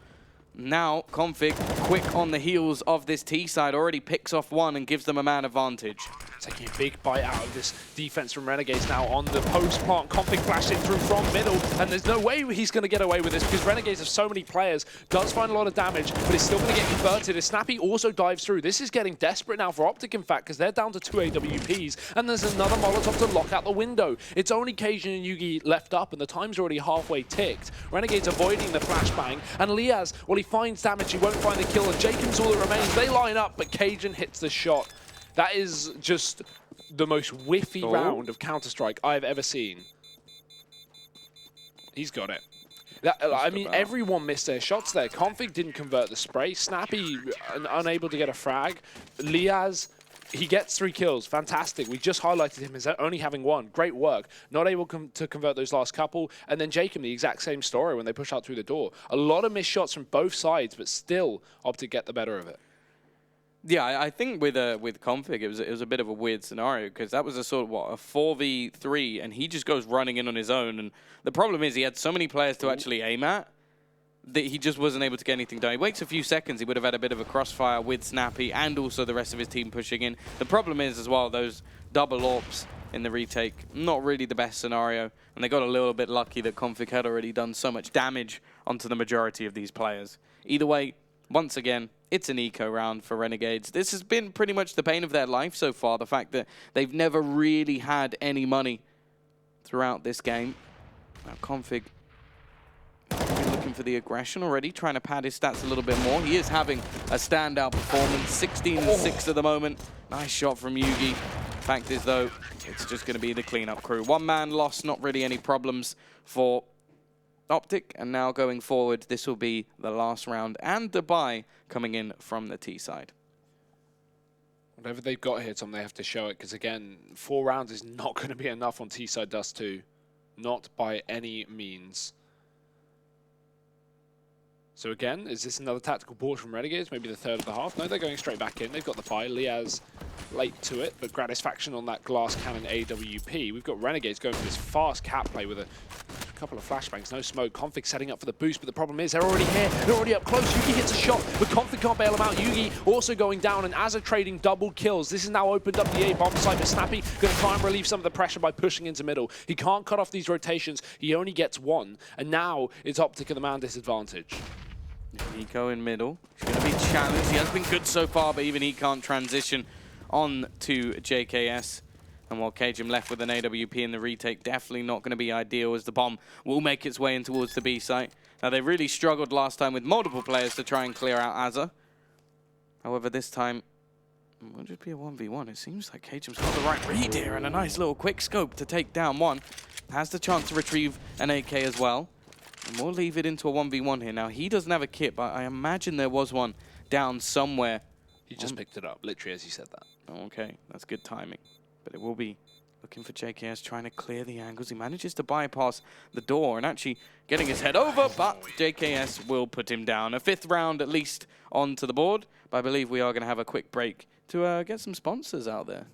Now, Config, quick on the heels of this T side, already picks off one and gives them a man advantage. Taking a big bite out of this defense from Renegades now on the post plant. Config flashing through from middle, and there's no way he's going to get away with this because Renegades have so many players. Does find a lot of damage, but it's still going to get converted as Snappy also dives through. This is getting desperate now for OpTic, in fact, because they're down to 2 AWPs, and there's another Molotov to lock out the window. It's only Cajun and Yugi left up, and the time's already halfway ticked. Renegades avoiding the flashbang, and Liaz, well, he finds damage, he won't find the kill, and Jacob's all that remains. They line up, but Cajun hits the shot. That is just the most whiffy round of Counter-Strike I've ever seen. He's got it. I mean, everyone missed their shots there. Config didn't convert the spray. Snappy, unable to get a frag. Liaz, he gets 3 kills. Fantastic. We just highlighted him as only having 1. Great work. Not able to convert those last couple. And then Jacob, the exact same story when they push out through the door. A lot of missed shots from both sides, but still OpTic get the better of it. Yeah, I think with Config, it was a bit of a weird scenario because that was a sort of, a 4v3, and he just goes running in on his own. And the problem is he had so many players to actually aim at that he just wasn't able to get anything done. He waits a few seconds, he would have had a bit of a crossfire with Snappy and also the rest of his team pushing in. The problem is as well, those double AWPs in the retake, not really the best scenario. And they got a little bit lucky that Config had already done so much damage onto the majority of these players. Either way, once again, it's an eco round for Renegades. This has been pretty much the bane of their life so far, the fact that they've never really had any money throughout this game. Now Config looking for the aggression already, trying to pad his stats a little bit more. He is having a standout performance, 16 and 6 at the moment. Nice shot from Yugi. Fact is though, it's just going to be the cleanup crew. 1 man lost, not really any problems for OpTic, and now going forward, this will be the last round and the bye coming in from the T side. Whatever they've got here, Tom, they have to show it, because again, 4 rounds is not going to be enough on T side dust2. Not by any means. So again, is this another tactical pause from Renegades? Maybe the third of the half? No, they're going straight back in. They've got the bye. Liaz late to it, but Gratisfaction on that glass cannon AWP. We've got Renegades going for this fast cap play with a couple of flashbangs, no smoke. Config setting up for the boost, but the problem is they're already here. They're already up close. Yugi hits a shot, but Config can't bail him out. Yugi also going down, and Azza trading double kills. This has now opened up the A bomb site, but Snappy going to try and relieve some of the pressure by pushing into middle. He can't cut off these rotations. He only gets 1, and now it's OpTic and the man disadvantage. Nico in middle. He's going to be challenged. He has been good so far, but even he can't transition on to JKS. And while Cajun left with an AWP in the retake, definitely not going to be ideal as the bomb will make its way in towards the B site. Now, they really struggled last time with multiple players to try and clear out Azza. However, this time, it will just be a 1v1. It seems like Cajun's got the right read here and a nice little quick scope to take down one. Has the chance to retrieve an AK as well. And we'll leave it into a 1v1 here. Now, he doesn't have a kit, but I imagine there was one down somewhere. He just picked it up, literally as he said that. Okay, that's good timing. But it will be looking for JKS, trying to clear the angles. He manages to bypass the door and actually getting his head over, but JKS will put him down. A 5th round at least onto the board. But I believe we are going to have a quick break to get some sponsors out there.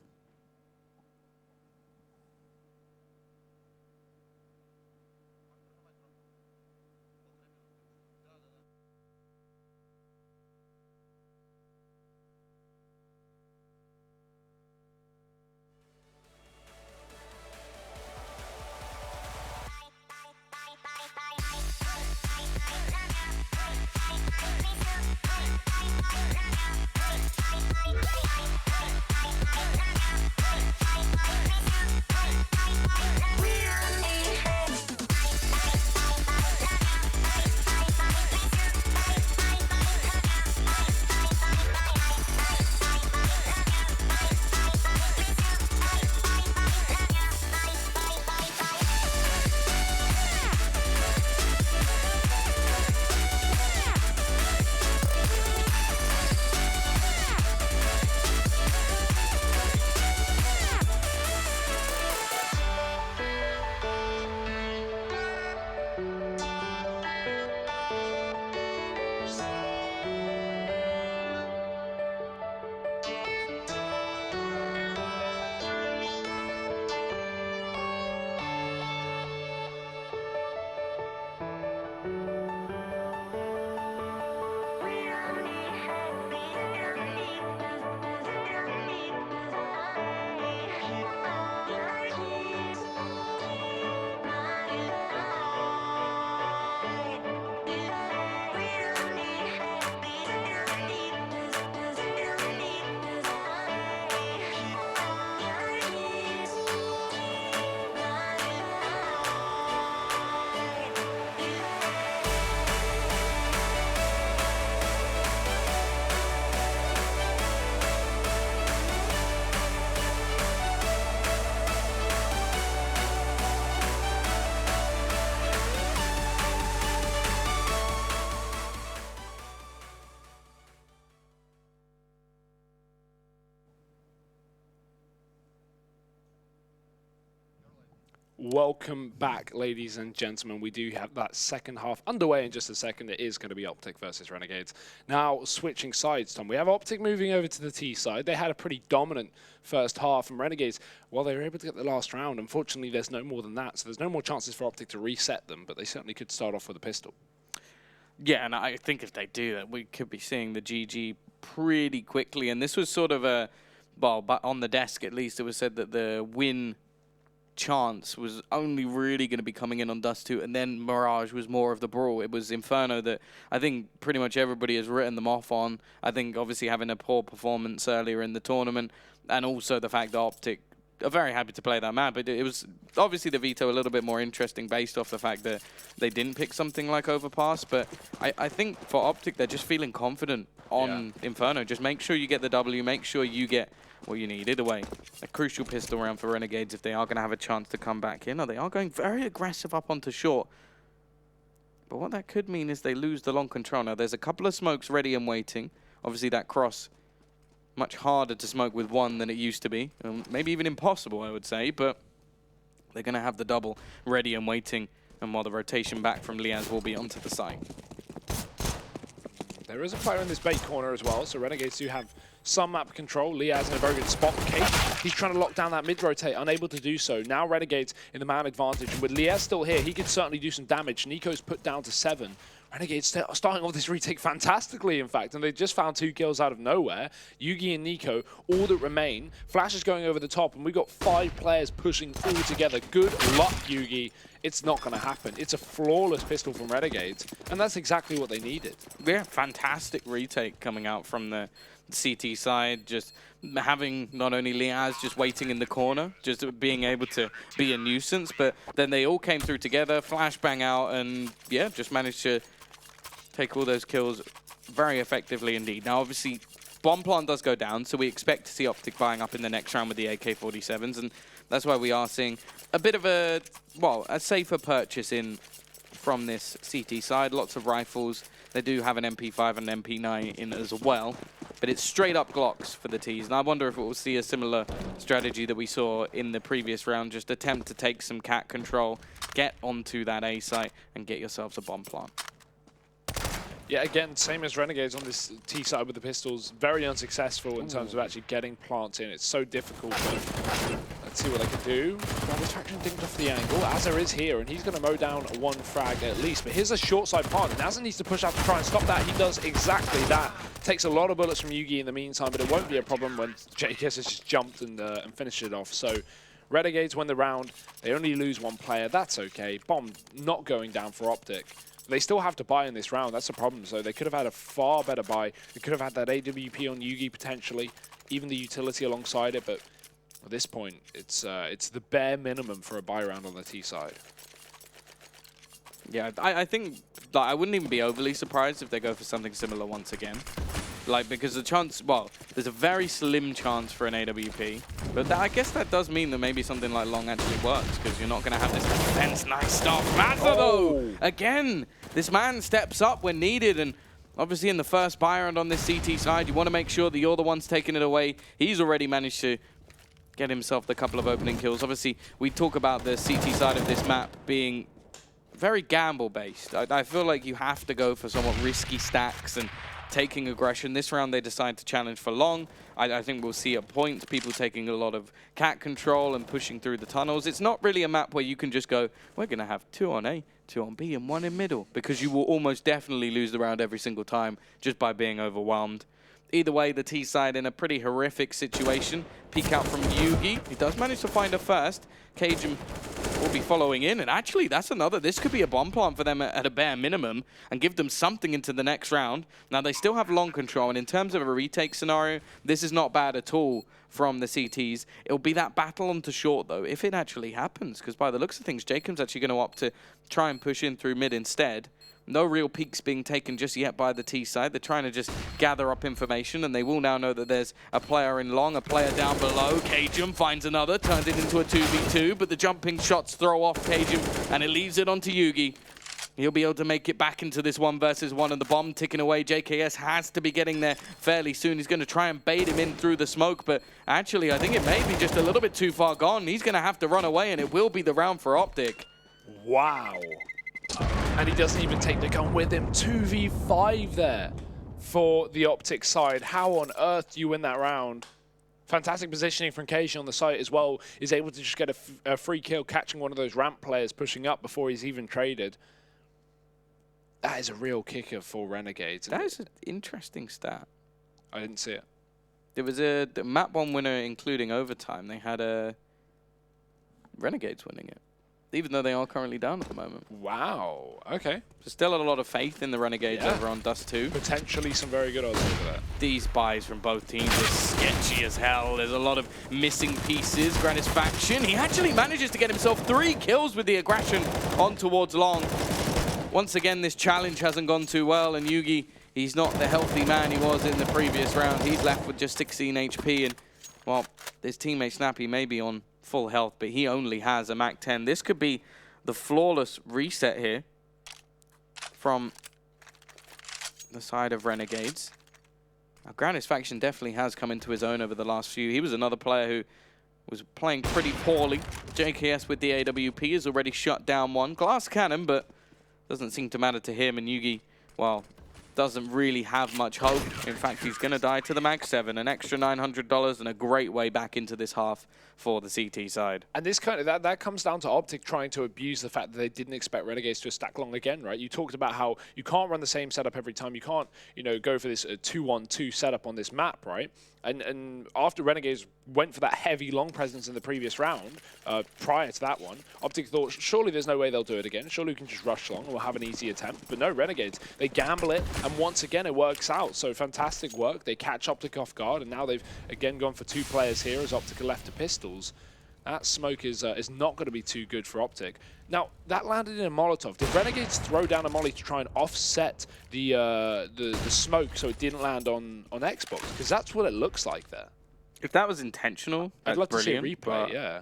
Welcome back, ladies and gentlemen. We do have that second half underway in just a second. It is going to be OpTic versus Renegades. Now, switching sides, Tom. We have OpTic moving over to the T side. They had a pretty dominant first half from Renegades. Well, they were able to get the last round. Unfortunately, there's no more than that, so there's no more chances for OpTic to reset them, but they certainly could start off with a pistol. Yeah, and I think if they do that, we could be seeing the GG pretty quickly. And this was sort of a, well, but on the desk at least, it was said that the win chance was only really going to be coming in on dust2, and then Mirage was more of the brawl. It was Inferno that I think pretty much everybody has written them off on. I think obviously having a poor performance earlier in the tournament, and also the fact that OpTic are very happy to play that map, but it was obviously the veto a little bit more interesting based off the fact that they didn't pick something like Overpass. But I think for OpTic, they're just feeling confident on Inferno. Just make sure you get the W, make sure you get what you need. Either way, a crucial pistol round for Renegades if they are going to have a chance to come back in. Or they are going very aggressive up onto short. But what that could mean is they lose the long control. Now, there's a couple of smokes ready and waiting. Obviously, that cross, much harder to smoke with one than it used to be. Maybe even impossible, I would say. But they're going to have the double ready and waiting. And while the rotation back from Liaz will be onto the site. There is a player in this bait corner as well, so Renegades do have some map control. Liaz in a very good spot. Cage, he's trying to lock down that mid-rotate, unable to do so. Now Renegades in the man advantage, and with Liaz still here, he could certainly do some damage. Nico's put down to 7. Renegades starting off this retake fantastically, in fact, and they just found 2 kills out of nowhere. Yugi and Nico, all that remain. Flash is going over the top, and we've got 5 players pushing all together. Good luck, Yugi. It's not going to happen. It's a flawless pistol from Renegades, and that's exactly what they needed. Yeah, fantastic retake coming out from the CT side, just having not only Liaz just waiting in the corner, just being able to be a nuisance, but then they all came through together, flashbang out, and yeah, just managed to take all those kills very effectively indeed. Now, obviously, bomb plant does go down, so we expect to see OpTic buying up in the next round with the AK-47s, and that's why we are seeing a bit of a, well, a safer purchase in from this CT side. Lots of rifles. They do have an MP5 and an MP9 in as well, but it's straight up Glocks for the Ts. And I wonder if we'll see a similar strategy that we saw in the previous round, just attempt to take some cat control, get onto that A site, and get yourselves a bomb plant. Yeah, again, same as Renegades on this T side with the pistols. Very unsuccessful in terms of actually getting plants in. It's so difficult. Let's see what they can do. Distraction dinked off the angle. Azza is here, and he's going to mow down 1 frag at least. But here's a short side plant, and Azza needs to push out to try and stop that. He does exactly that. Takes a lot of bullets from Yugi in the meantime, but it won't be a problem when JKS has just jumped and finished it off. So Renegades win the round. They only lose 1 player. That's okay. Bomb not going down for OpTic. They still have to buy in this round. That's the problem. So they could have had a far better buy. They could have had that AWP on Yugi potentially, even the utility alongside it. But at this point, it's the bare minimum for a buy round on the T side. Yeah, I think like, I wouldn't even be overly surprised if they go for something similar once again. Like, because the chance, well, there's a very slim chance for an AWP, but I guess that does mean that maybe something like long actually works, because you're not going to have this defense. Nice stuff. Mazza, though! Again, this man steps up when needed, and obviously in the first buy round on this CT side, you want to make sure that you're the ones taking it away. He's already managed to get himself the couple of opening kills. Obviously, we talk about the CT side of this map being very gamble-based. I feel like you have to go for somewhat risky stacks and taking aggression. This round they decide to challenge for long. I think we'll see at points people taking a lot of cat control and pushing through the tunnels. It's not really a map where you can just go, we're going to have 2 on A, 2 on B, and 1 in middle, because you will almost definitely lose the round every single time just by being overwhelmed. Either way, the T side in a pretty horrific situation. Peek out from Yugi. He does manage to find her first. Cajun will be following in, and actually that's another. This could be a bomb plant for them at a bare minimum and give them something into the next round. Now they still have long control, and in terms of a retake scenario, this is not bad at all from the CTs. It'll be that battle onto short though, if it actually happens, because by the looks of things, Jacob's actually going to opt to try and push in through mid instead. No real peeks being taken just yet by the T side. They're trying to just gather up information, and they will now know that there's a player in long, a player down below. Cajun finds another, turns it into a 2v2, but the jumping shots throw off Cajun, and it leaves it onto Yugi. He'll be able to make it back into this 1 versus 1, and the bomb ticking away. JKS has to be getting there fairly soon. He's going to try and bait him in through the smoke, but actually I think it may be just a little bit too far gone. He's going to have to run away, and it will be the round for OpTic. Wow. And he doesn't even take the gun with him. 2v5 there for the OpTic side. How on earth do you win that round? Fantastic positioning from Cajun on the site as well. Is able to just get a free kill, catching one of those ramp players pushing up before he's even traded. That is a real kicker for Renegades. That is an interesting stat. I didn't see it. There was a map bomb winner, including overtime. They had Renegades winning it, even though they are currently down at the moment. Wow. Okay. So still a lot of faith in the Renegades over on dust2. Potentially some very good odds over there. These buys from both teams are sketchy as hell. There's a lot of missing pieces. Gratisfaction, he actually manages to get himself 3 kills with the aggression on towards long. Once again, this challenge hasn't gone too well, and Yugi, he's not the healthy man he was in the previous round. He's left with just 16 HP, and, well, his teammate Snappy may be on full health, but he only has a Mac 10. This could be the flawless reset here from the side of Renegades. Now, Gratisfaction definitely has come into his own over the last few. He was another player who was playing pretty poorly. JKS with the AWP has already shut down one. Glass cannon, but doesn't seem to matter to him, and Yugi, well, doesn't really have much hope. In fact, he's going to die to the Mag 7. An extra $900 and a great way back into this half for the CT side. And this kind of that comes down to OpTic trying to abuse the fact that they didn't expect Renegades to stack long again, right? You talked about how you can't run the same setup every time. You can't, you know, go for this 2-1-2 setup on this map, right? And after Renegades went for that heavy long presence in the previous round, prior to that one, OpTic thought, surely there's no way they'll do it again. Surely we can just rush long and we'll have an easy attempt. But no, Renegades, they gamble it, and once again it works out. So fantastic work. They catch OpTic off guard, and now they've again gone for 2 players here as OpTic are left to pistols. That smoke is not going to be too good for OpTic. Now, that landed in a Molotov. Did Renegades throw down a molly to try and offset the smoke so it didn't land on Xbox? Because that's what it looks like there. If that was intentional, I'd love to see a brilliant, replay, yeah.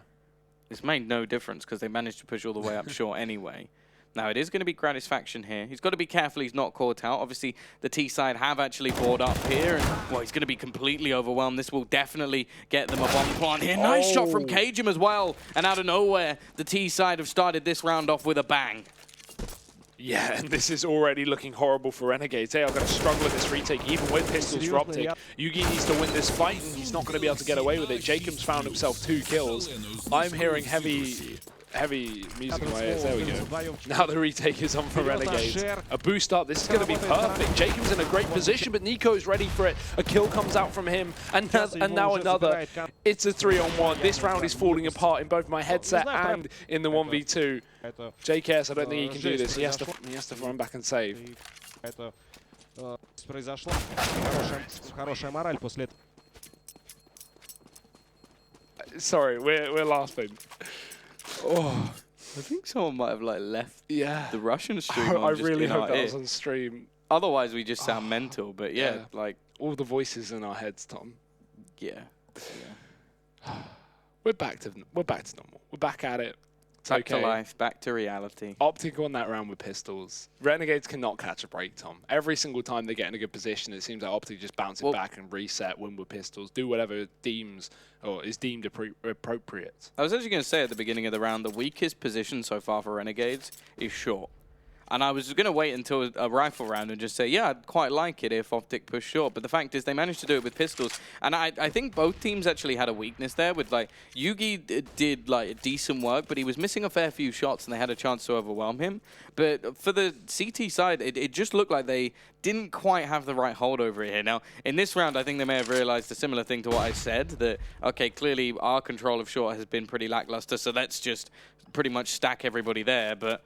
It's made no difference because they managed to push all the way up short anyway. Now, it is going to be Gratisfaction here. He's got to be careful he's not caught out. Obviously, the T side have actually bored up here, and, well, he's going to be completely overwhelmed. This will definitely get them a bomb plant here. Nice shot from Cajun as well. And out of nowhere, the T side have started this round off with a bang. Yeah, and this is already looking horrible for Renegades. They are going to struggle with this retake, even with pistols for OpTic. Yugi needs to win this fight, and he's not going to be able to get away with it. Jacob's found himself 2 kills. I'm hearing heavy music in my ears. There we go. Now the retake is on for Renegades. A boost up. This is going to be perfect. Jacob's in a great position, but Nico's ready for it. A kill comes out from him, and now another. It's a 3-on-1. This round is falling apart in both my headset and in the 1v2. JKS, I don't think he can do this. He has to run back and save. Sorry, we're laughing. Oh, I think someone might have left the Russian stream. I really hope that was on stream. Otherwise, we just sound mental. But yeah, all the voices in our heads, Tom. Yeah. We're back to normal. We're back at it. Back to life, back to reality. OpTic won that round with pistols. Renegades cannot catch a break, Tom. Every single time they get in a good position, it seems like OpTic just bounce it back and reset, win with pistols, do whatever is deemed appropriate. I was actually going to say at the beginning of the round, the weakest position so far for Renegades is short. And I was going to wait until a rifle round and just say, yeah, I'd quite like it if OpTic pushed short. But the fact is they managed to do it with pistols. And I think both teams actually had a weakness there with, Yugi did, decent work, but he was missing a fair few shots and they had a chance to overwhelm him. But for the CT side, it just looked like they didn't quite have the right hold over it here. Now, in this round, I think they may have realized a similar thing to what I said, that, okay, clearly our control of short has been pretty lackluster, so let's just pretty much stack everybody there. But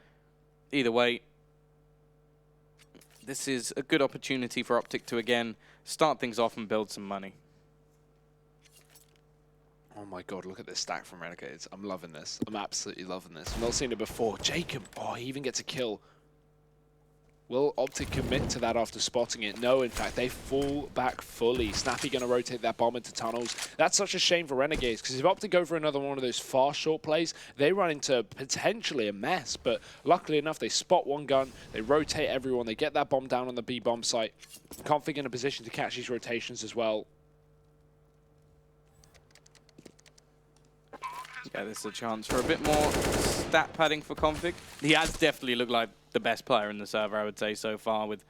either way, this is a good opportunity for OpTic to, again, start things off and build some money. Oh my god, look at this stack from Renegades. I'm loving this. I'm absolutely loving this. I've not seen it before. Jacob, he even gets a kill. Will OpTic commit to that after spotting it? No, in fact, they fall back fully. Snappy going to rotate that bomb into tunnels. That's such a shame for Renegades, because if OpTic go for another one of those fast short plays, they run into potentially a mess. But luckily enough, they spot one gun, they rotate everyone, they get that bomb down on the B bomb site. Config in a position to catch these rotations as well. Yeah, this is a chance for a bit more stat padding for Config. He has definitely looked like the best player in the server, I would say, so far, with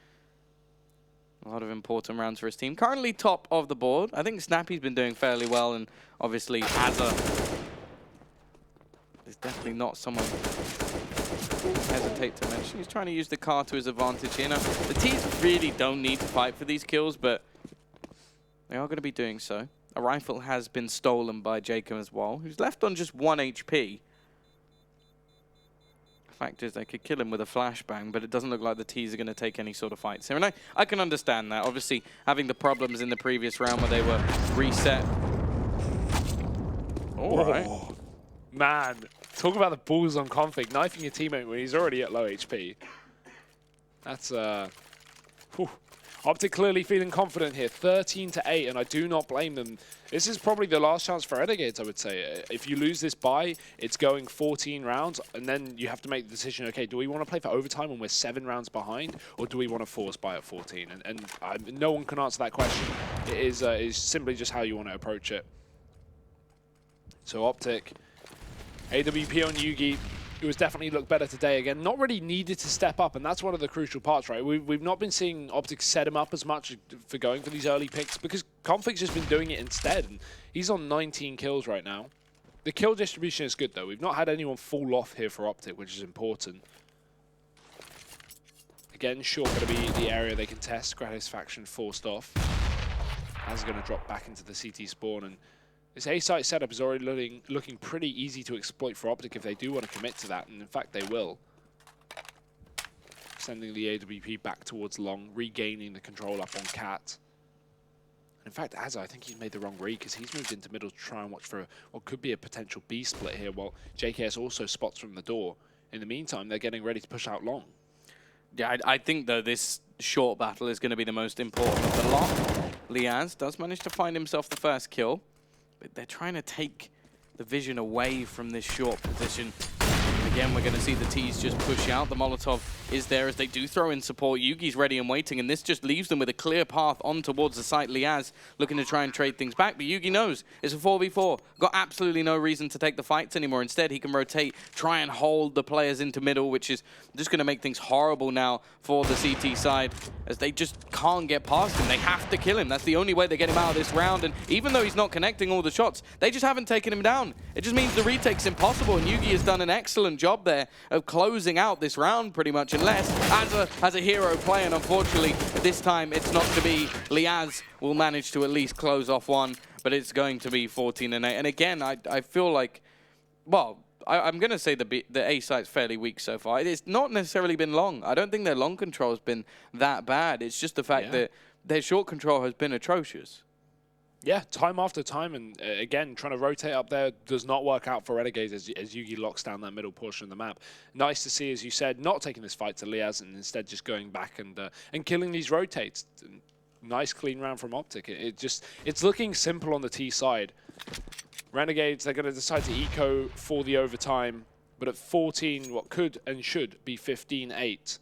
a lot of important rounds for his team. Currently top of the board. I think Snappy's been doing fairly well, and obviously Azza is definitely not someone to hesitate to mention. He's trying to use the car to his advantage here. Now, the T's really don't need to fight for these kills, but they are going to be doing so. A rifle has been stolen by Jacob as well, who's left on just 1 HP. The fact is, they could kill him with a flashbang, but it doesn't look like the T's are going to take any sort of fights here. And I can understand that. Obviously, having the problems in the previous round where they were reset. All right. Man, talk about the balls on Config. Knifing your teammate when he's already at low HP. That's, whew. OpTic clearly feeling confident here, 13-8, and I do not blame them. This is probably the last chance for Renegades, I would say. If you lose this bye, it's going 14 rounds, and then you have to make the decision, okay, do we want to play for overtime when we're 7 rounds behind, or do we want to force bye at 14? And no one can answer that question. It is simply just how you want to approach it. So OpTic, AWP on Yugi. It was definitely looked better today again. Not really needed to step up, and that's one of the crucial parts, right? We've not been seeing OpTic set him up as much for going for these early picks because Config's just been doing it instead, and he's on 19 kills right now. The kill distribution is good, though. We've not had anyone fall off here for OpTic, which is important. Again, short going to be the area they can test. Gratisfaction forced off. As going to drop back into the CT spawn, and this A-site setup is already looking pretty easy to exploit for OpTic if they do want to commit to that, and in fact they will. Sending the AWP back towards long, regaining the control up on Cat. And in fact, Azza, I think he's made the wrong read because he's moved into middle to try and watch for what could be a potential B split here, while JKS also spots from the door. In the meantime, they're getting ready to push out long. Yeah, I think, though, this short battle is going to be the most important of the lot. Liaz does manage to find himself the first kill. But they're trying to take the vision away from this short position. And again, we're going to see the T's just push out. The Molotov is there as they do throw in support. Yugi's ready and waiting, and this just leaves them with a clear path on towards the site. Liaz looking to try and trade things back, but Yugi knows it's a 4v4. Got absolutely no reason to take the fights anymore. Instead, he can rotate, try and hold the players into middle, which is just going to make things horrible now for the CT side, as they just can't get past him. They have to kill him. That's the only way they get him out of this round, and even though he's not connecting all the shots, they just haven't taken him down. It just means the retake's impossible, and Yugi has done an excellent job there of closing out this round pretty much, unless Azza has a hero play, and unfortunately this time it's not to be. Liaz will manage to at least close off one, but it's going to be 14-8. And again, I feel like, well, I'm going to say the A site's fairly weak so far. It's not necessarily been long. I don't think their long control has been that bad. It's just the fact that their short control has been atrocious. Yeah, time after time, and again, trying to rotate up there does not work out for Renegades as Yugi locks down that middle portion of the map. Nice to see, as you said, not taking this fight to Liaz and instead just going back and killing these rotates. Nice clean round from OpTic. It's looking simple on the T side. Renegades, they're going to decide to eco for the overtime, but at 14, what could and should be 15-8,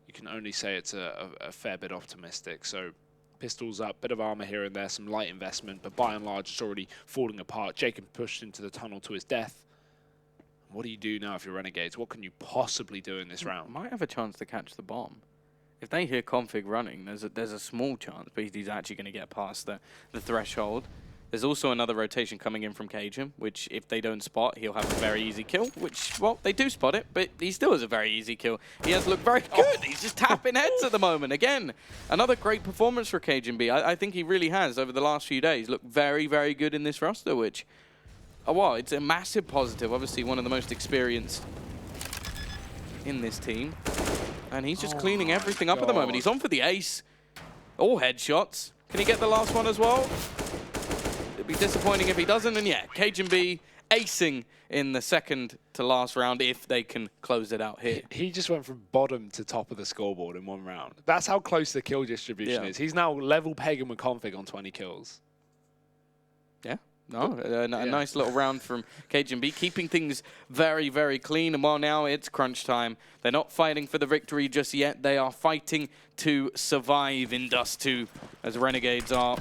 you can only say it's a fair bit optimistic. So pistols up, bit of armor here and there, some light investment, but by and large it's already falling apart. Jacob pushed into the tunnel to his death. What do you do now if you're Renegades? What can you possibly do in this round? Might have a chance to catch the bomb. If they hear Config running, there's a small chance, but he's actually going to get past the threshold. There's also another rotation coming in from Cajun, which if they don't spot, he'll have a very easy kill, which, well, they do spot it, but he still has a very easy kill. He has looked very good. He's just tapping heads at the moment. Again, another great performance for Cajun B. I think he really has over the last few days. Looked very, very good in this roster, which, well, it's a massive positive. Obviously, one of the most experienced in this team. And he's just cleaning everything up at the moment. He's on for the ace. All headshots. Can he get the last one as well? It'd be disappointing if he doesn't. And yeah, Cajun B acing in the second to last round if they can close it out here. He just went from bottom to top of the scoreboard in 1 round. That's how close the kill distribution is. He's now level pegging with Config on 20 kills. Yeah. No, a nice little round from KGB, keeping things very, very clean. And while now it's crunch time, they're not fighting for the victory just yet. They are fighting to survive in dust2 as Renegades are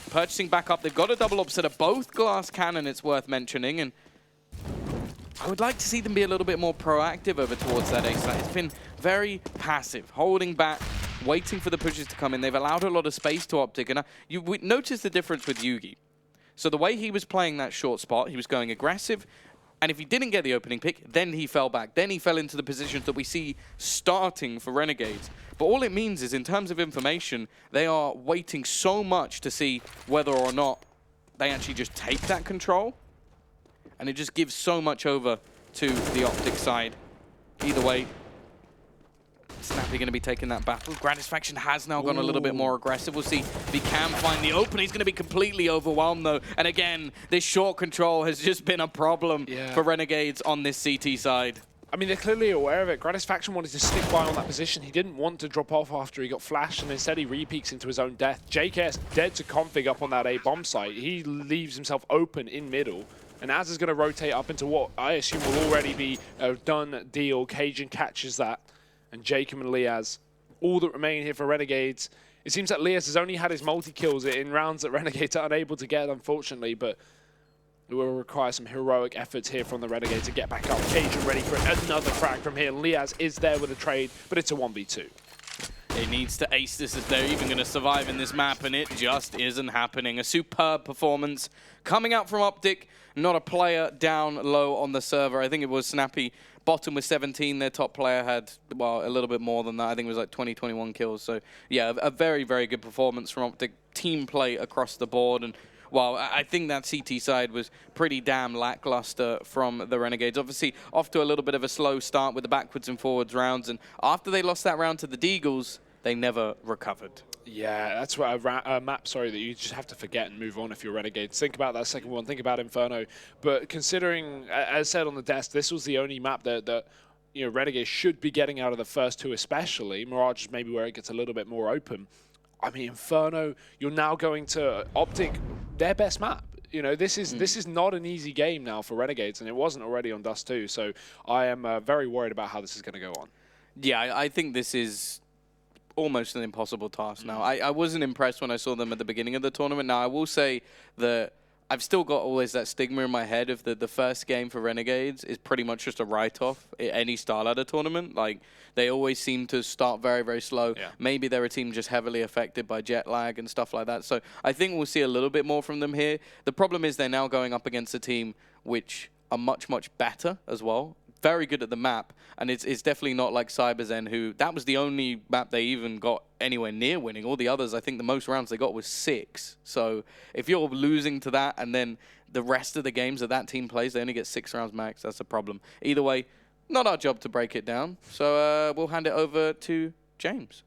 purchasing back up. They've got a double upset of both glass cannon, it's worth mentioning. And I would like to see them be a little bit more proactive over towards that A site. It's been very passive, holding back, waiting for the pushes to come in. They've allowed a lot of space to OpTic. And you notice the difference with Yugi. So the way he was playing that short spot, he was going aggressive, and if he didn't get the opening pick, then he fell back. Then he fell into the positions that we see starting for Renegades. But all it means is, in terms of information, they are waiting so much to see whether or not they actually just take that control, and it just gives so much over to the OpTic side. Either way, Snappy going to be taking that battle. Gratisfaction has now gone a little bit more aggressive. We'll see if he can find the open. He's going to be completely overwhelmed, though. And again, this short control has just been a problem for Renegades on this CT side. I mean, they're clearly aware of it. Gratisfaction wanted to stick by on that position. He didn't want to drop off after he got flashed, and instead he re-peeks into his own death. JKS dead to Config up on that A bomb site. He leaves himself open in middle. And Az is going to rotate up into what I assume will already be a done deal. Cajun catches that. And Jacob and Liaz, all that remain here for Renegades. It seems that Liaz has only had his multi-kills in rounds that Renegades are unable to get, unfortunately, but it will require some heroic efforts here from the Renegades to get back up. Cajun ready for another frag from here. Liaz is there with a trade, but it's a 1v2. It needs to ace this if they're even going to survive in this map, and it just isn't happening. A superb performance coming out from OpTic. Not a player down low on the server. I think it was Snappy. Bottom with 17. Their top player had, well, a little bit more than that. I think it was like 20, 21 kills. So, yeah, a very, very good performance from OpTic. Team play across the board. And, well, I think that CT side was pretty damn lackluster from the Renegades. Obviously, off to a little bit of a slow start with the backwards and forwards rounds. And after they lost that round to the Deagles, they never recovered. Yeah, that's what a map, sorry, that you just have to forget and move on if you're Renegades. Think about that second one, think about Inferno. But considering, as said on the desk, this was the only map that you know, Renegades should be getting out of the first two especially. Mirage is maybe where it gets a little bit more open. I mean, Inferno, you're now going to OpTic, their best map. You know, this is not an easy game now for Renegades, and it wasn't already on dust2. So I am very worried about how this is going to go on. Yeah, I think this is almost an impossible task now. I wasn't impressed when I saw them at the beginning of the tournament. Now, I will say that I've still got always that stigma in my head of the first game for Renegades is pretty much just a write-off at any Starladder tournament. Like, they always seem to start very, very slow. Yeah. Maybe they're a team just heavily affected by jet lag and stuff like that. So I think we'll see a little bit more from them here. The problem is they're now going up against a team which are much, much better as well. Very good at the map, and it's definitely not like CyberZen, who that was the only map they even got anywhere near winning. All the others, I think the most rounds they got was 6. So if you're losing to that, and then the rest of the games that team plays, they only get 6 rounds max, that's a problem. Either way, not our job to break it down. So we'll hand it over to James.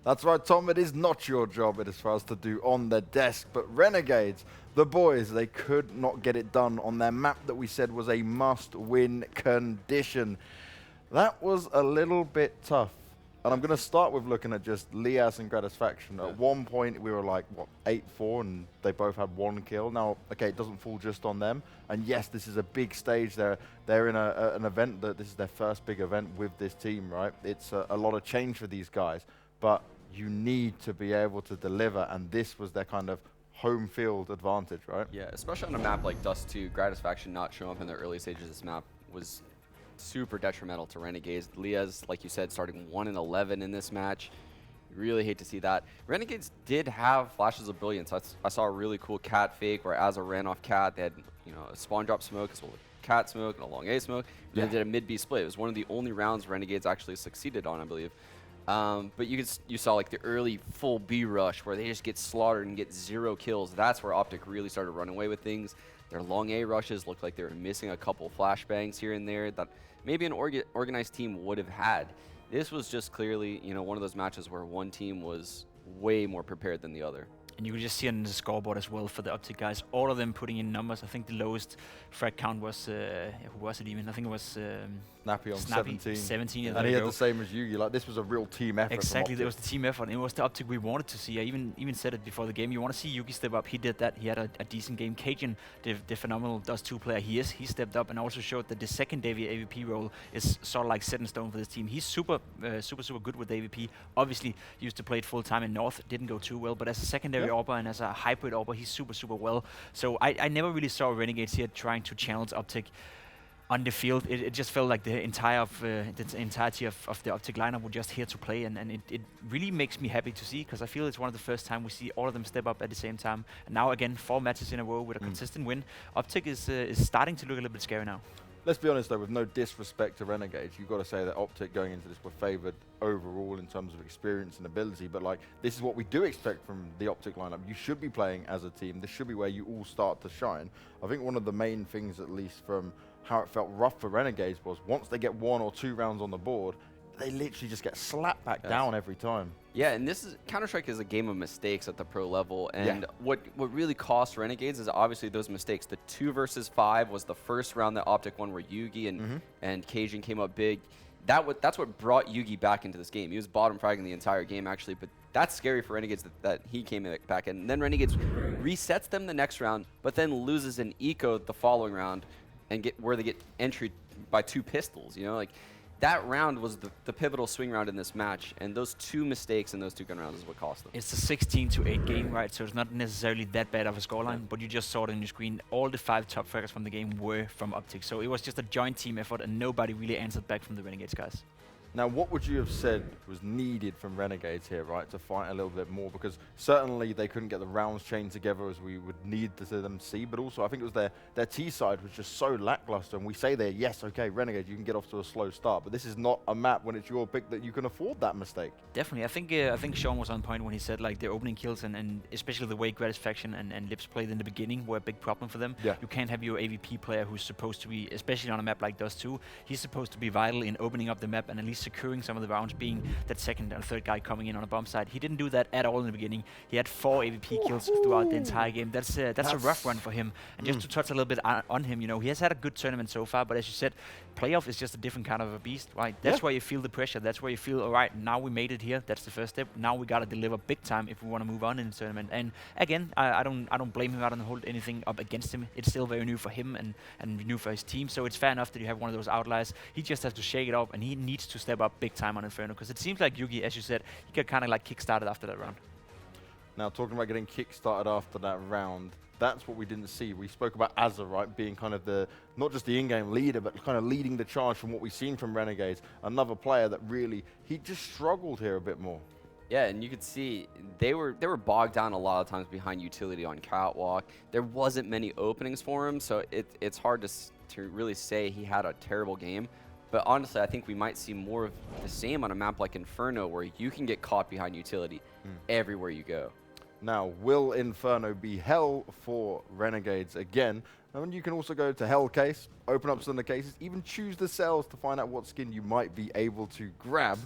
That's right, Tom. It is not your job. It is for us to do on the desk. But Renegades, the boys, they could not get it done on their map that we said was a must-win condition. That was a little bit tough. And I'm going to start with looking at just Liaz and Gratisfaction. Yeah. At one point, we were like, what, 8-4, and they both had 1 kill. Now, okay, it doesn't fall just on them. And yes, this is a big stage. They're in an event that this is their first big event with this team, right? It's a lot of change for these guys. But you need to be able to deliver, and this was their kind of home field advantage, right? Yeah, especially on a map like dust2, Gratisfaction not showing up in the early stages of this map was super detrimental to Renegades. Liaz, like you said, starting 1-11 in this match. Really hate to see that. Renegades did have flashes of brilliance. I saw a really cool cat fake where Azza ran off cat. They had, you know, a spawn drop smoke as well as cat smoke and a long A smoke. Yeah. They did a mid-B split. It was one of the only rounds Renegades actually succeeded on, I believe. But you saw like the early full B rush where they just get slaughtered and get 0 kills. That's where OpTic really started running away with things. Their long A rushes looked like they were missing a couple flashbangs here and there that maybe an organized team would have had. This was just clearly, you know, one of those matches where one team was way more prepared than the other. And you can just see it on the scoreboard as well for the OpTic guys. All of them putting in numbers. I think the lowest frag count was, who was it even? I think it was Snappy on Snappy, 17. 17. And he had the same as Yugi. Like, this was a real team effort. Exactly, it was the team effort. And it was the OpTic we wanted to see. I even said it before the game. You want to see Yugi step up. He did that. He had a decent game. Cajun, the phenomenal dust2 player he is, he stepped up and also showed that the secondary AVP role is sort of like set in stone for this team. He's super good with AVP. Obviously, used to play it full time in North. Didn't go too well, but as a secondary AWPer and as a hybrid AWPer, he's super well. So I never really saw Renegades here trying to challenge OpTic on the field. It just felt like the entirety of the OpTic lineup were just here to play, and it really makes me happy to see, because I feel it's one of the first time we see all of them step up at the same time. And now again, 4 matches in a row with a consistent win. OpTic is starting to look a little bit scary now. Let's be honest though, with no disrespect to Renegades, you've got to say that OpTic going into this were favoured overall in terms of experience and ability, but like, this is what we do expect from the OpTic lineup. You should be playing as a team. This should be where you all start to shine. I think one of the main things, at least from how it felt rough for Renegades, was once they get 1 or 2 rounds on the board, they literally just get slapped back down every time. Yeah, and this is Counter-Strike is a game of mistakes at the pro level, and what really cost Renegades is obviously those mistakes. The 2 versus 5 was the first round that OpTic won, where Yugi and Cajun came up big. That's what brought Yugi back into this game. He was bottom fragging the entire game actually, but that's scary for Renegades that he came back in. And then Renegades resets them the next round, but then loses an eco the following round, and where they get entry by 2 pistols. You know, like, that round was the pivotal swing round in this match, and those 2 mistakes in those 2 gun rounds is what cost them. It's a 16-8 game, right? So it's not necessarily that bad of a scoreline, but you just saw it on your screen. All the 5 top fraggers from the game were from OpTic, so it was just a joint team effort, and nobody really answered back from the Renegades guys. Now, what would you have said was needed from Renegades here, right, to fight a little bit more? Because certainly they couldn't get the rounds chained together as we would need to see them see, but also I think it was their T side was just so lackluster. And we say there, yes, okay, Renegades, you can get off to a slow start, but this is not a map when it's your pick that you can afford that mistake. Definitely, I think Sean was on point when he said like the opening kills and especially the way Gratisfaction and Lips played in the beginning were a big problem for them. Yeah. You can't have your AVP player who's supposed to be, especially on a map like dust2, he's supposed to be vital in opening up the map and at least securing some of the rounds, being that second and third guy coming in on a bomb side. He didn't do that at all in the beginning. He had 4 AVP kills throughout the entire game. That's a rough run for him. And just to touch a little bit on him, you know, he has had a good tournament so far, but as you said, playoff is just a different kind of a beast, right? That's where you feel the pressure. That's where you feel, all right, now we made it here. That's the first step. Now we got to deliver big time if we want to move on in the tournament. And again, I don't blame him. I don't hold anything up against him. It's still very new for him and new for his team. So it's fair enough that you have one of those outliers. He just has to shake it up, and he needs to step up big time on Inferno, because it seems like Yugi, as you said, he got kind of like kick-started after that round. Now, talking about getting kick-started after that round, that's what we didn't see. We spoke about Azza, right, being kind of not just the in-game leader, but kind of leading the charge from what we've seen from Renegades. Another player that really, he just struggled here a bit more. Yeah, and you could see they were bogged down a lot of times behind utility on catwalk. There wasn't many openings for him, so it's hard to really say he had a terrible game. But honestly, I think we might see more of the same on a map like Inferno, where you can get caught behind utility everywhere you go. Now, will Inferno be hell for Renegades again? And you can also go to Hell Case, open up some of the cases, even choose the cells to find out what skin you might be able to grab.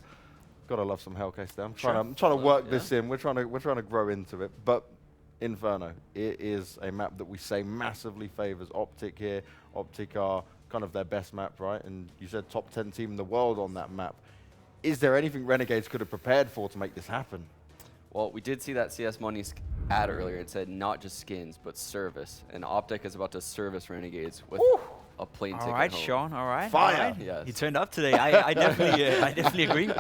Gotta love some Hell Case there. I'm trying to work this in. We're trying to grow into it. But Inferno, it is a map that we say massively favors OpTic here. OpTic are kind of their best map, right? And you said top 10 team in the world on that map. Is there anything Renegades could have prepared for to make this happen? Well, we did see that CS Money ad earlier. It said not just skins, but service. And OpTic is about to service Renegades with a plane ticket. All right, home. Sean. All right. Fire. All right. Yes. You turned up today. I definitely agree.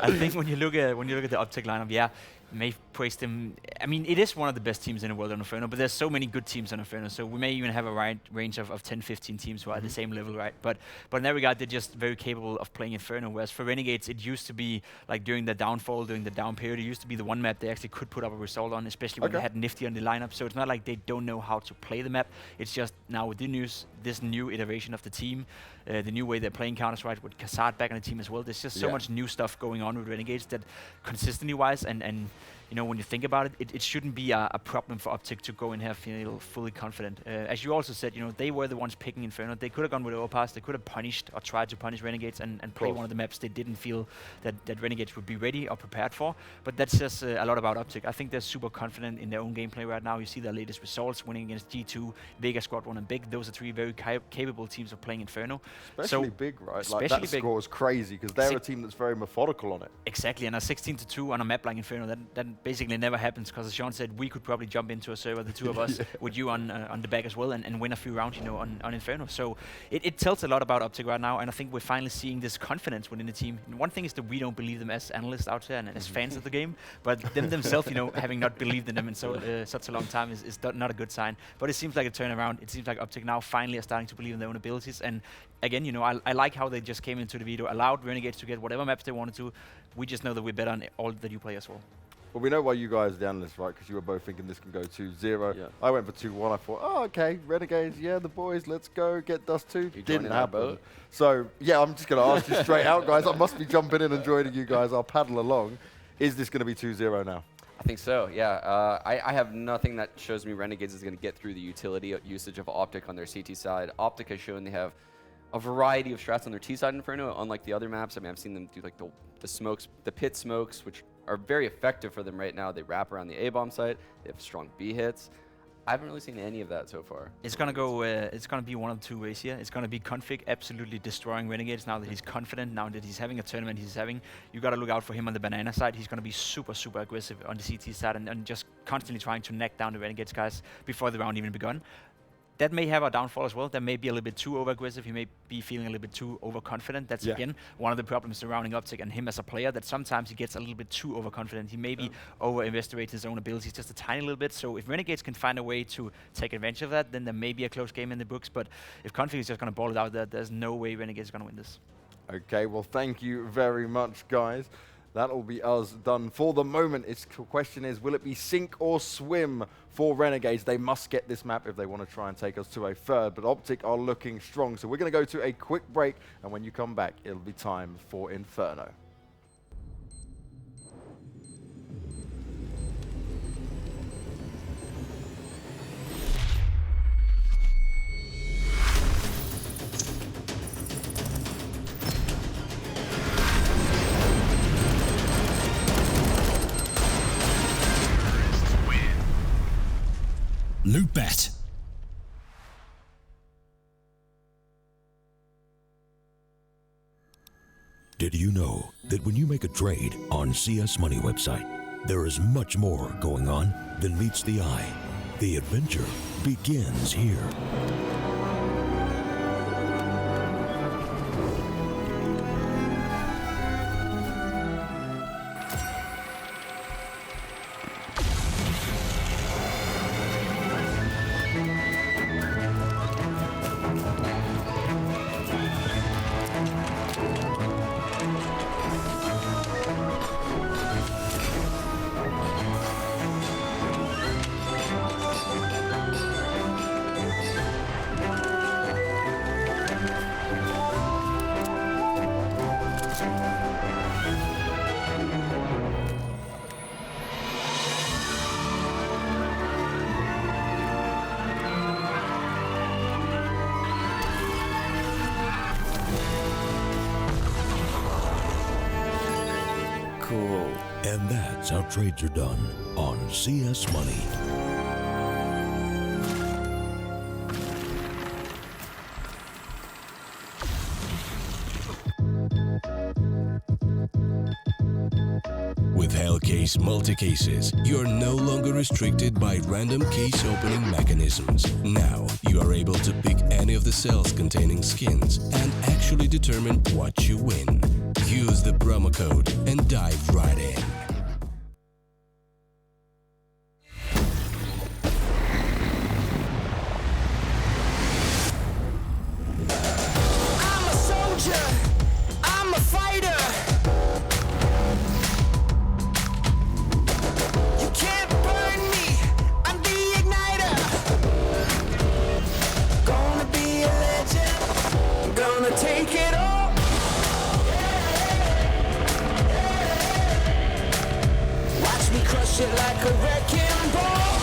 I think when you look at the OpTic lineup, may praise them. I mean, it is one of the best teams in the world on Inferno, but there's so many good teams on Inferno, so we may even have a range of 10, 15 teams who are at the same level, right? But in that regard, they're just very capable of playing Inferno, whereas for Renegades, it used to be, like during the downfall, during the down period, it used to be the one map they actually could put up a result on, especially when they had Nifty on the lineup, so it's not like they don't know how to play the map. It's just now with this new iteration of the team, the new way they're playing Counter-Strike with Kassad back on the team as well, there's just so much new stuff going on with Renegades that consistently-wise and you know, when you think about it, it shouldn't be a problem for OpTic to go in here feel fully confident. As you also said, you know, they were the ones picking Inferno. They could have gone with Overpass. They could have punished or tried to punish Renegades and play one of the maps they didn't feel that Renegades would be ready or prepared for. But that says a lot about OpTic. I think they're super confident in their own gameplay right now. You see their latest results, winning against G2, Vega Squad 1 and Big. Those are three very capable teams of playing Inferno. Especially Big, right? Like that score is crazy because they're a team that's very methodical on it. Exactly, and a 16-2 on a map like Inferno, that basically never happens, because as Sean said, we could probably jump into a server, the two of us, with you on the back as well, and win a few rounds, you know, on Inferno. So it tells a lot about OpTic right now, and I think we're finally seeing this confidence within the team. And one thing is that we don't believe them as analysts out there and as fans of the game, but them themselves, you know, having not believed in them in such a long time is not a good sign. But it seems like a turnaround. It seems like OpTic now finally are starting to believe in their own abilities. And again, you know, I like how they just came into the video, allowed Renegades to get whatever maps they wanted to. We just know that we're better on all the new players well. Well, we know why you guys are the analysts, right? Because you were both thinking this can go 2-0. Yeah. I went for 2-1. I thought, oh, okay, Renegades, yeah, the boys, let's go, get dust2. Didn't happen. So, yeah, I'm just going to ask you straight out, guys. I must be jumping in and joining you guys. I'll paddle along. Is this going to be 2-0 now? I think so, yeah. I have nothing that shows me Renegades is going to get through the utility usage of OpTic on their CT side. OpTic has shown they have a variety of strats on their T side Inferno, unlike the other maps. I mean, I've seen them do like the smokes, the pit smokes, which are very effective for them right now. They wrap around the A-bomb site. They have strong B hits. I haven't really seen any of that so far. It's gonna go. It's gonna be one of two ways here. It's gonna be Config absolutely destroying Renegades now that he's confident, now that he's having a tournament he's having. You gotta look out for him on the banana side. He's gonna be super aggressive on the CT side and just constantly trying to knock down the Renegades guys before the round even begun. That may have a downfall as well. That may be a little bit too over-aggressive. He may be feeling a little bit too overconfident. That's, again, one of the problems surrounding OpTic and him as a player, that sometimes he gets a little bit too overconfident. He maybe over-investigates his own abilities just a tiny little bit. So if Renegades can find a way to take advantage of that, then there may be a close game in the books. But if Config is just going to ball it out, there's no way Renegades is going to win this. Okay, well, thank you very much, guys. That'll be us done for the moment. The question is, will it be sink or swim for Renegades? They must get this map if they want to try and take us to a third, but OpTic are looking strong. So we're going to go to a quick break, and when you come back, it'll be time for Inferno. Loot bet. Did you know that when you make a trade on CS Money website, there is much more going on than meets the eye? The adventure begins here. Cool. And that's how trades are done on CS Money. With Hellcase multi-cases, you're no longer restricted by random case opening mechanisms. Now, you are able to pick any of the cells containing skins and actually determine what you win. Use the promo code and dive right in. I'm a soldier. I'm a fighter. You can't burn me. I'm the igniter. Gonna be a legend. Gonna take it all. it like a wrecking ball.